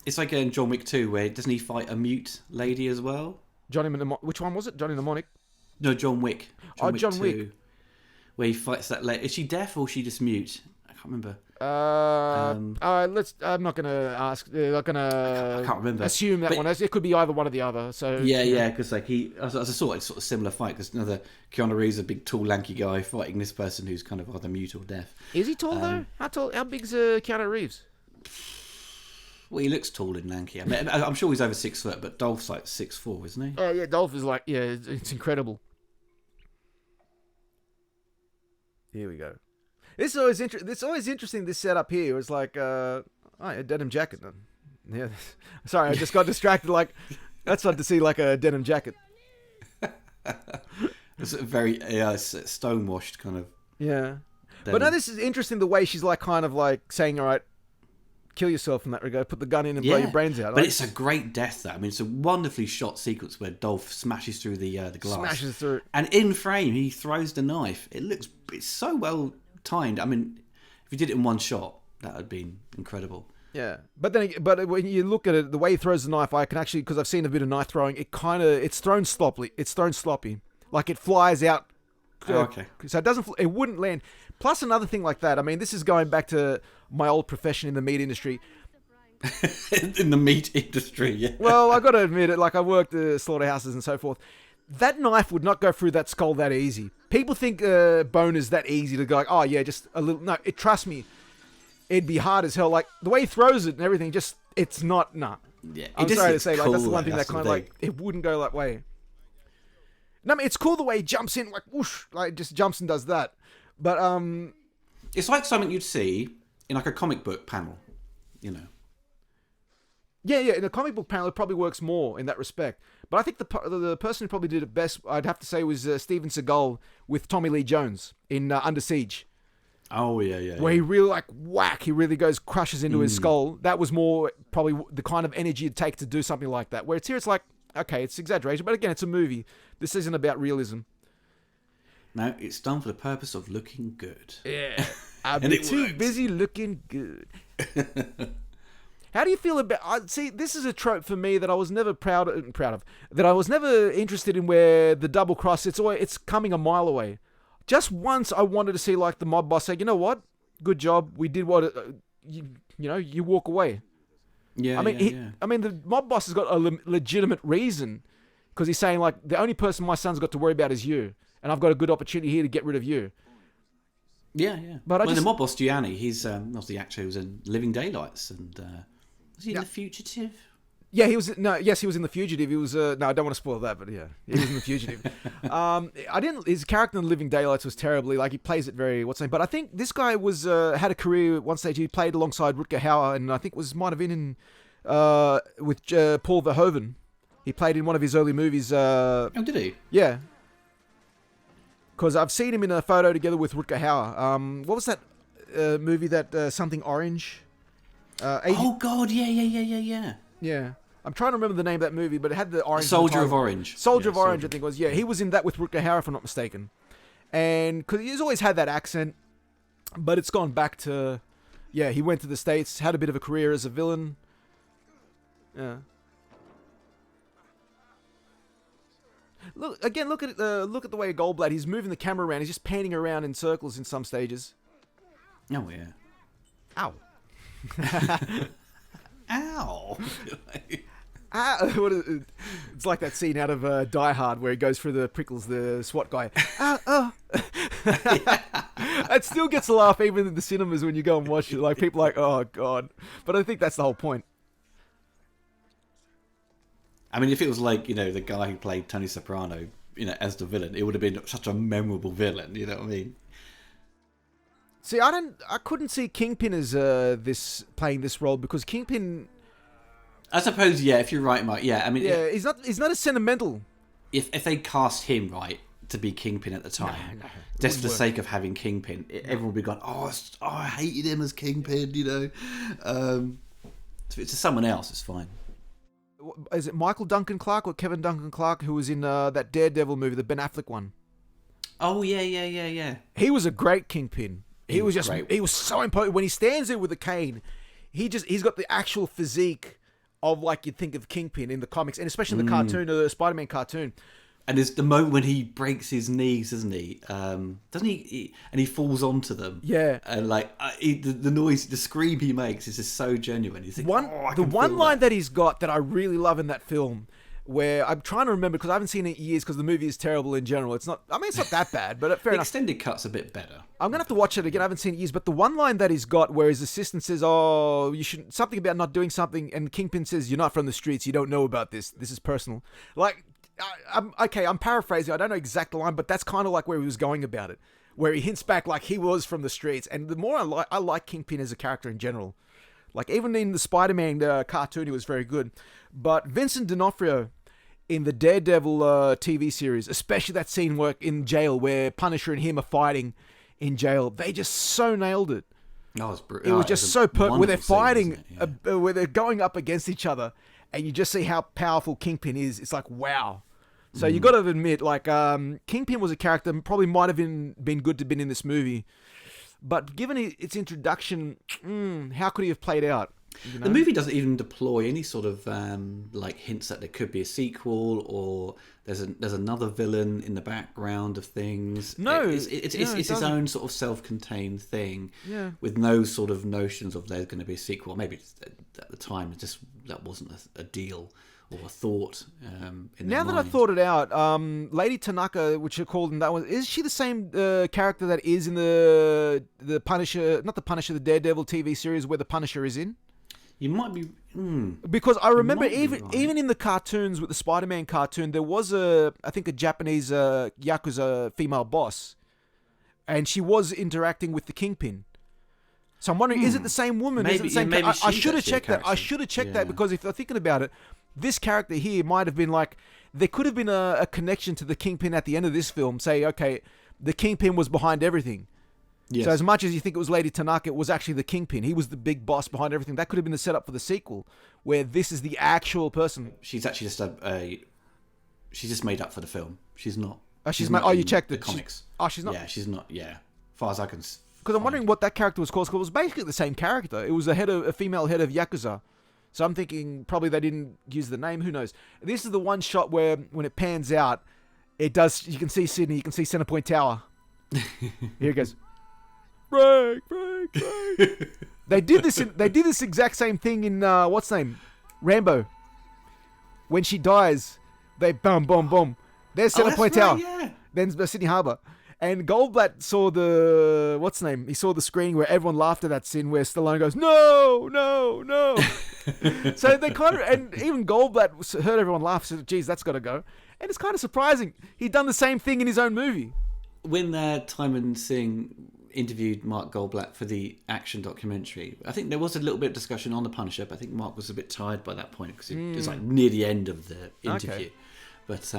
It's like in John Wick 2, where doesn't he fight a mute lady as well? Which one was it? Johnny Mnemonic? No, John Wick. John Wick. Where he fights that lady. Is she deaf or is she just mute? I can't remember. I'm not gonna ask. Not gonna. I can't remember. Assume that one. It could be either one or the other. So because like as I saw, it's sort of similar fight, because another Keanu Reeves, a big tall lanky guy, fighting this person who's kind of either mute or deaf. Is he tall though? How tall? How big's Keanu Reeves? Well, he looks tall and lanky. I mean, I'm sure he's over 6 foot, but Dolph's like 6'4", isn't he? Oh yeah, Dolph is like it's incredible. Here we go. It's always interesting. This setup here was like, a denim jacket. Yeah, sorry, I just got distracted. Like, that's fun to see, like a denim jacket. It's a very stonewashed kind of. Yeah, denim. But no, this is interesting. The way she's like, kind of like saying, "All right, kill yourself in that regard. Put the gun in and blow your brains out." But it's a great death, though. I mean, it's a wonderfully shot sequence where Dolph smashes through the glass. Smashes through. And in frame, he throws the knife. It's so well timed. I mean, if you did it in one shot, that would have been incredible. Yeah, but when you look at it, the way he throws the knife, I can actually, because I've seen a bit of knife throwing, it's thrown sloppy. It's thrown sloppy, like it flies out. Okay. So it wouldn't land. Plus another thing like that. I mean, this is going back to my old profession in the meat industry. In the meat industry, yeah. Well, I got to admit it. Like, I worked at slaughterhouses and so forth. That knife would not go through that skull that easy. People think bone is that easy to go like, oh yeah, just a little. No, trust me, it'd be hard as hell. Like the way he throws it and everything, it's not. Nah. Yeah, I'm sorry to say, like that's the one thing that kind of like it wouldn't go that way. No, I mean, it's cool the way he jumps in, like whoosh, like just jumps and does that. But it's like something you'd see in like a comic book panel. Yeah, in a comic book panel, it probably works more in that respect. But I think the person who probably did it best, I'd have to say, was Steven Seagal with Tommy Lee Jones in Under Siege. Oh, yeah. Where he really, like, whack, he really crushes into his skull. That was more probably the kind of energy it'd take to do something like that. Whereas here, it's like, okay, it's exaggeration, but again, it's a movie. This isn't about realism. No, it's done for the purpose of looking good. Yeah. I've been too busy looking good. How do you feel about... See, this is a trope for me that I was never proud of. That I was never interested in, where the double cross, it's coming a mile away. Just once I wanted to see, like, the mob boss say, you know what? Good job. We did what... you walk away. Yeah, I mean, the mob boss has got a legitimate reason. Because he's saying, like, the only person my son's got to worry about is you. And I've got a good opportunity here to get rid of you. Yeah. But the mob boss, Gianni, he's not the actor who was in Living Daylights. And was he in The Fugitive? Yeah, he was in The Fugitive. He was no, I don't want to spoil that, but yeah, he was in The Fugitive. His character in Living Daylights was terribly, like, he plays it very but I think this guy was had a career at one stage. He played alongside Rutger Hauer, and I think might have been in with Paul Verhoeven. He played in one of his early movies. Oh, did he? Yeah. Because I've seen him in a photo together with Rutger Hauer. What was that movie, that Something Orange? Oh God, yeah. Yeah. I'm trying to remember the name of that movie, but it had the orange. Soldier of Orange. Soldier of Orange, I think it was. Yeah, he was in that with Rutger Hauer, if I'm not mistaken. And because he's always had that accent, but it's gone back to, he went to the States, had a bit of a career as a villain. Yeah. Look at the way Goldblatt, he's moving the camera around. He's just panning around in circles in some stages. Oh yeah. Ow. Ow. It's like that scene out of Die Hard where he goes through the prickles, the SWAT guy. Oh. It still gets a laugh even in the cinemas when you go and watch it. Like, people are like, oh God. But I think that's the whole point. I mean, if it was like, the guy who played Tony Soprano, as the villain, it would have been such a memorable villain, you know what I mean? See, I couldn't see Kingpin as playing this role, because Kingpin... I suppose, yeah, if you're right, Mike, yeah. I mean... Yeah, he's not as sentimental. If they cast him right to be Kingpin at the time, just for the sake of having Kingpin, everyone would be going, I hated him as Kingpin, If it's someone else, it's fine. Is it Michael Duncan Clark or Kevin Duncan Clark who was in that Daredevil movie, the Ben Affleck one? Oh, yeah. He was a great Kingpin. He was so imposing. When he stands there with a cane, he's got the actual physique of, like, you'd think of Kingpin in the comics, and especially in the cartoon, the Spider-Man cartoon. And there's the moment when he breaks his knees, doesn't he? Doesn't he? And he falls onto them. Yeah. And the noise, the scream he makes is just so genuine. You think, the one line that he's got that I really love in that film, where I'm trying to remember, because I haven't seen it in years, because the movie is terrible in general. It's not that bad, but fair enough. Extended cut's a bit better. I'm going to have to watch it again. I haven't seen it in years, but the one line that he's got where his assistant says, you should, something about not doing something, and Kingpin says, you're not from the streets, you don't know about this. This is personal. Like, I'm paraphrasing. I don't know exact line, but that's kind of like where he was going about it, where he hints back like he was from the streets. And the more I like Kingpin as a character in general. Like, even in the Spider-Man cartoon, he was very good. But Vincent D'Onofrio in the Daredevil TV series, especially that scene in jail where Punisher and him are fighting in jail, they just so nailed it. It was just so perfect, where they're fighting, where they're going up against each other, and you just see how powerful Kingpin is. It's like, wow. So you got to admit, like, Kingpin was a character probably might have been good to have been in this movie, but given its introduction, how could he have played out? The movie doesn't even deploy any sort of hints that there could be a sequel, or there's another villain in the background of things. No, it's its own sort of self-contained thing, with no sort of notions of there's going to be a sequel. Maybe at the time that wasn't a deal or a thought. Now that I thought it out, Lady Tanaka, which you called in that one, is she the same character that is in the Punisher, not the Punisher, the Daredevil TV series where the Punisher is in? You might be... Because I remember even in the cartoons, with the Spider-Man cartoon, there was I think a Japanese Yakuza female boss. And she was interacting with the Kingpin. So I'm wondering, is it the same woman? Is it the same maybe I she's should have actually a checked that. I character. should have checked that Yeah. because if I'm thinking about it, this character here might have been like, there could have been a connection to the Kingpin at the end of this film. Say, okay, the Kingpin was behind everything. Yes. So as much as you think it was Lady Tanaka, it was actually the Kingpin. He was the big boss behind everything. That could have been the setup for the sequel, where this is the actual person. She's actually just she's just made up for the film. She's not. You checked the it. comics. She's not. Yeah, she's not. Yeah, as far as I can. Because I'm wondering what that character was called. 'Cause it was basically the same character. It was a female head of Yakuza. So I'm thinking probably they didn't use the name. Who knows? This is the one shot where when it pans out, it does. You can see Sydney. You can see Centrepoint Tower. Here it goes. Break. They did this exact same thing in what's the name? Rambo. When she dies, they boom. There's Centrepoint Tower. Yeah. Then Sydney Harbour. And Goldblatt saw the what's the name? He saw the screening where everyone laughed at that scene where Stallone goes, no. So they kind of, and even Goldblatt heard everyone laugh. Said, "Geez, that's got to go." And it's kind of surprising. He'd done the same thing in his own movie. When Timon Singh interviewed Mark Goldblatt for the action documentary, I think there was a little bit of discussion on the Punisher. But I think Mark was a bit tired by that point because it was like near the end of the interview. Okay. But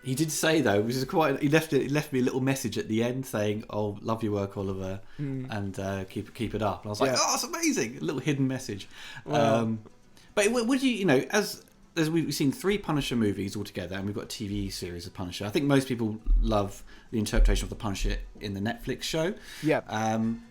he did say though, which is quite. He left me a little message at the end saying, "Oh, love your work, Oliver, and keep it up." And I was like, "Oh, it's amazing!" A little hidden message. Wow. But would you as we've seen 3 Punisher movies altogether, and we've got a TV series of Punisher. I think most people love the interpretation of the Punisher in the Netflix show. Yeah.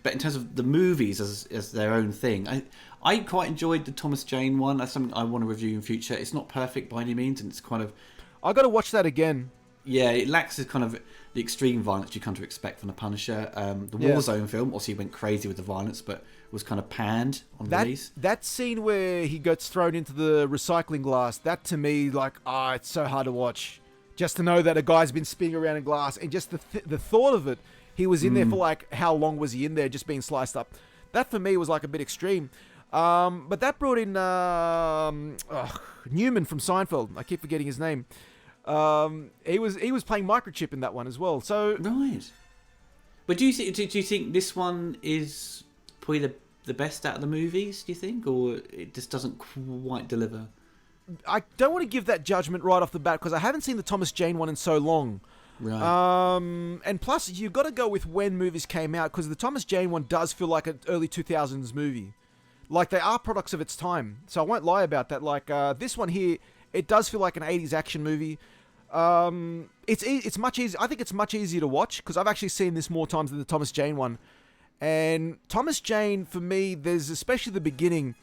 But in terms of the movies as their own thing, I quite enjoyed the Thomas Jane one. That's something I want to review in future. It's not perfect by any means, and it's kind of. I got to watch that again. Yeah, it lacks the kind of the extreme violence you come to expect from the Punisher. The Warzone film obviously went crazy with the violence, but was kind of panned on release. That scene where he gets thrown into the recycling glass, that to me, it's so hard to watch. Just to know that a guy's been spinning around in glass, and just the thought of it, he was in there for how long was he in there, just being sliced up. That for me was a bit extreme. But that brought in Newman from Seinfeld. I keep forgetting his name. He was playing Microchip in that one as well. So right. But do you think this one is probably the best out of the movies? Do you think, or it just doesn't quite deliver? I don't want to give that judgment right off the bat because I haven't seen the Thomas Jane one in so long. Right. And plus, you've got to go with when movies came out because the Thomas Jane one does feel like an early 2000s movie. They are products of its time. So I won't lie about that. This one here, it does feel like an 80s action movie. It's much easier. I think it's much easier to watch because I've actually seen this more times than the Thomas Jane one. And Thomas Jane, for me, there's especially the beginning.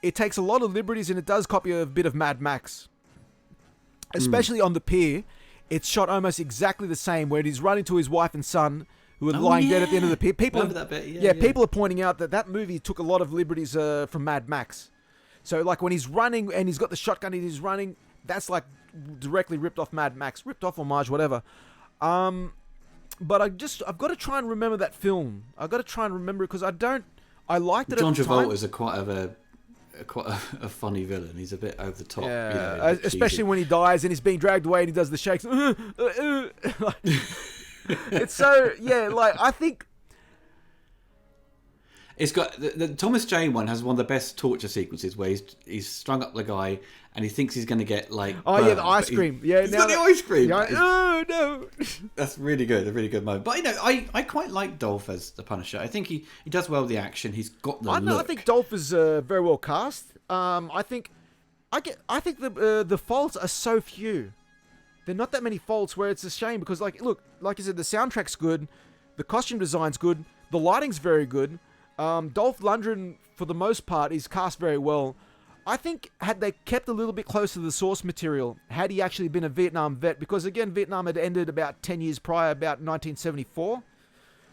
It takes a lot of liberties and it does copy a bit of Mad Max. Especially on the pier. It's shot almost exactly the same where he's running to his wife and son who are lying dead at the end of the pier. People remember that bit. People are pointing out that movie took a lot of liberties from Mad Max. So when he's running and he's got the shotgun and he's running, that's directly ripped off Mad Max. Ripped off homage, whatever. But I've got to try and remember that film. I've got to try and remember it because I liked it John at the time. Travolta's quite a funny villain. He's a bit over the top. Yeah, especially when he dies and he's being dragged away and he does the shakes. It's so I think it's got the Thomas Jane one has one of the best torture sequences where he's strung up the guy and he thinks he's going to get burned, the ice cream. He's got the ice cream. Oh no, that's really good. A really good moment. But I quite like Dolph as the Punisher. I think he does well with the action. He's got the look. I think Dolph is very well cast. I think the faults are so few. There are not that many faults where it's a shame because like I said, the soundtrack's good, the costume design's good, the lighting's very good. Dolph Lundgren, for the most part, is cast very well. I think had they kept a little bit closer to the source material, had he actually been a Vietnam vet, because again, Vietnam had ended about 10 years prior, about 1974.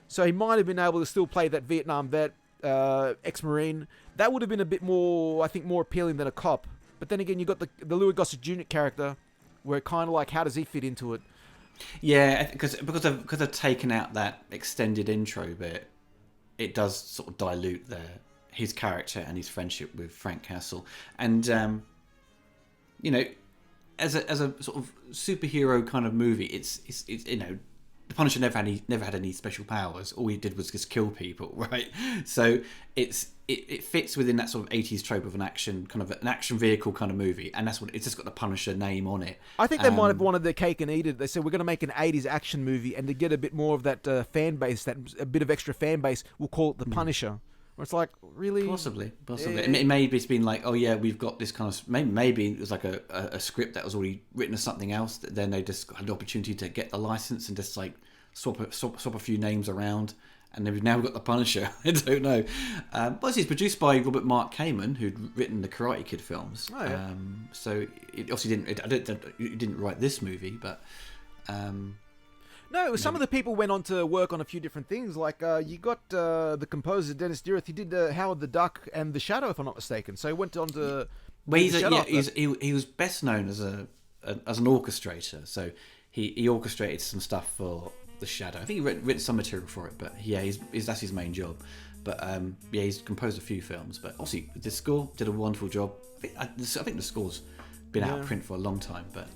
So he might have been able to still play that Vietnam vet, ex-Marine. That would have been a bit more, I think, more appealing than a cop. But then again, you got the Louis Gossett Jr. character, where kind of how does he fit into it? Yeah, because I've taken out that extended intro bit, it does sort of dilute his character and his friendship with Frank Castle. And as a sort of superhero kind of movie, it's the Punisher never had any special powers. All he did was just kill people, right? So it fits within that sort of 80s trope of an action vehicle kind of movie, and that's what it's just got the Punisher name on it. I think they might have wanted their cake and eat it. They said we're going to make an 80s action movie, and to get a bit more of that fan base, that a bit of extra fan base, we'll call it the Punisher. Where it's like, really? Possibly. It maybe it's been like, oh yeah, we've got this kind of... Maybe it was like a script that was already written as something else, that then they just had the opportunity to get the license and just like swap a few names around, and then we've now got the Punisher. I don't know. But it's produced by Robert Mark Kamen, who'd written the Karate Kid films. Oh, yeah. So it obviously didn't write this movie, but... No, some of the people went on to work on a few different things. Like, you got the composer, Dennis Deareth. He did Howard the Duck and The Shadow, if I'm not mistaken. So he went on to... Well, he was best known as an orchestrator. So he orchestrated some stuff for The Shadow. I think he written some material for it, but yeah, that's his main job. But yeah, he's composed a few films. But obviously, the score did a wonderful job. I think the score's been out of print for a long time, but...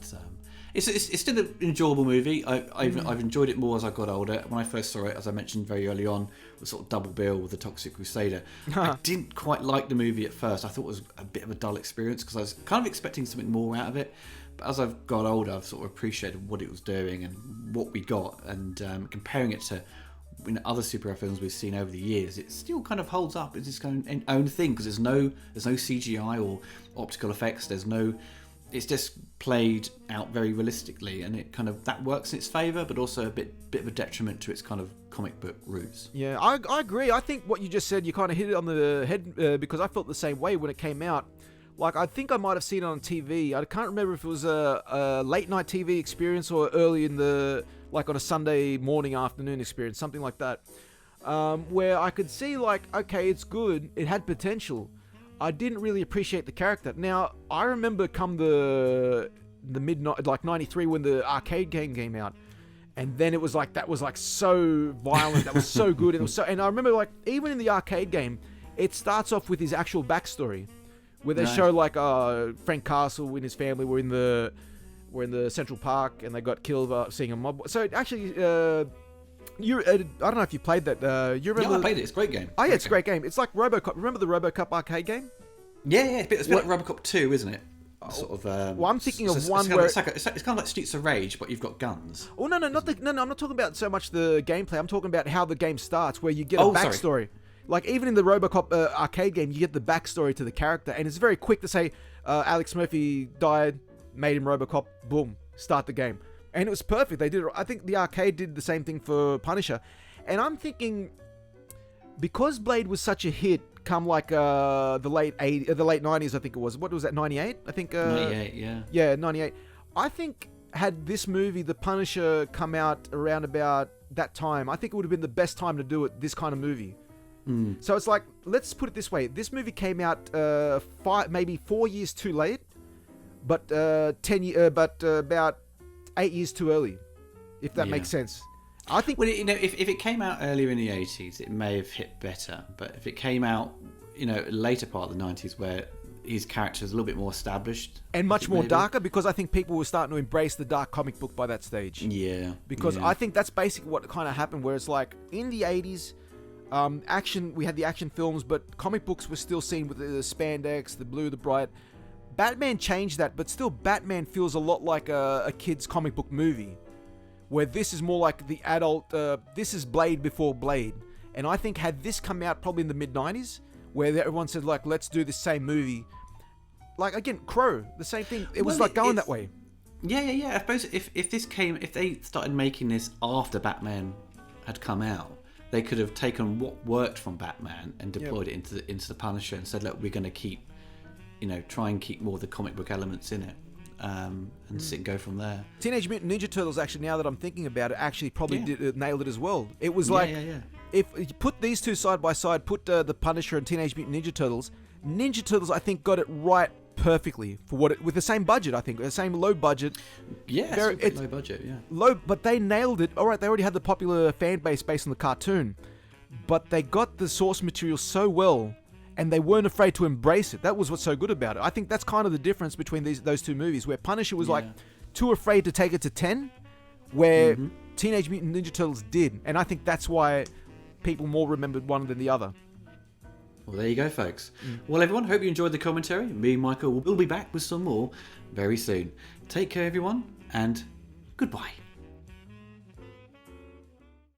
It's still an enjoyable movie. I've enjoyed it more as I got older. When I first saw it, as I mentioned very early on, the sort of double bill with the Toxic Crusader. I didn't quite like the movie at first. I thought it was a bit of a dull experience because I was kind of expecting something more out of it. But as I've got older, I've sort of appreciated what it was doing and what we got. And comparing it to other superhero films we've seen over the years, it still kind of holds up as its own thing because there's no CGI or optical effects. It's just played out very realistically, and it kind of that works in its favour, but also a bit of a detriment to its kind of comic book roots. Yeah, I agree. I think what you just said, you kind of hit it on the head because I felt the same way when it came out. Like, I think I might have seen it on TV. I can't remember if it was a late night TV experience or early in like on a Sunday morning, afternoon experience, something like that, where I could see like, okay, it's good. It had potential. I didn't really appreciate the character. Now, I remember come the mid like 93 when the arcade game came out, and then it was like that was like so violent, that was so good, and I remember like even in the arcade game, it starts off with his actual backstory, where they show like Frank Castle and his family were in the Central Park and they got killed seeing a mob. So actually. I don't know if you played that. You remember? Yeah, I played it. It's a great game. Oh, yeah, it's a great game. It's like RoboCop. Remember the RoboCop arcade game? Yeah. It's a bit like RoboCop 2, isn't it? Sort of. Well, I'm thinking of one where it's kind of like Streets of Rage, but you've got guns. Oh no! I'm not talking about so much the gameplay. I'm talking about how the game starts, where you get a backstory. Sorry. Like even in the RoboCop arcade game, you get the backstory to the character, and it's very quick to say Alex Murphy died, made him RoboCop, boom, start the game. And it was perfect. They did it. I think the arcade did the same thing for Punisher. And I'm thinking, because Blade was such a hit, come like the late 90s, I think it was. What was that, 98? I think... 98, yeah. Yeah, 98. I think had this movie, The Punisher, come out around about that time, I think it would have been the best time to do it, this kind of movie. So it's like, let's put it this way. This movie came out maybe 4 years too late, but about 8 years too early, if that makes sense. I think... Well, if it came out earlier in the 80s, it may have hit better. But if it came out, later part of the 90s, where his character is a little bit more established... And much more darker, because I think people were starting to embrace the dark comic book by that stage. Yeah. Because I think that's basically what kind of happened, where it's like, in the 80s, we had the action films, but comic books were still seen with the spandex, the blue, the bright... Batman changed that, but still Batman feels a lot like a kid's comic book movie, where this is more like the adult, this is Blade before Blade. And I think had this come out probably in the mid-90s, where everyone said like, let's do the same movie. Like, again, Crow, the same thing. It was like going that way. Yeah. I suppose if they started making this after Batman had come out, they could have taken what worked from Batman and deployed it into the Punisher and said, look, we're going to keep... try and keep more of the comic book elements in it, and sit and go from there. Teenage Mutant Ninja Turtles, actually, now that I'm thinking about it, actually probably nailed it as well. It was like, if you put these two side by side, put the Punisher and Teenage Mutant Ninja Turtles, I think got it right perfectly for with the same budget. I think the same low budget. Yeah, it's low budget. Yeah, low, but they nailed it. All right, they already had the popular fan base based on the cartoon, but they got the source material so well. And they weren't afraid to embrace it. That was what's so good about it. I think that's kind of the difference between those two movies, where Punisher was like too afraid to take it to 10, where Teenage Mutant Ninja Turtles did, and I think that's why people more remembered one than the other. Well, there you go, folks. Well, everyone, hope you enjoyed the commentary. Me and Michael will be back with some more very soon. Take care, everyone, and goodbye.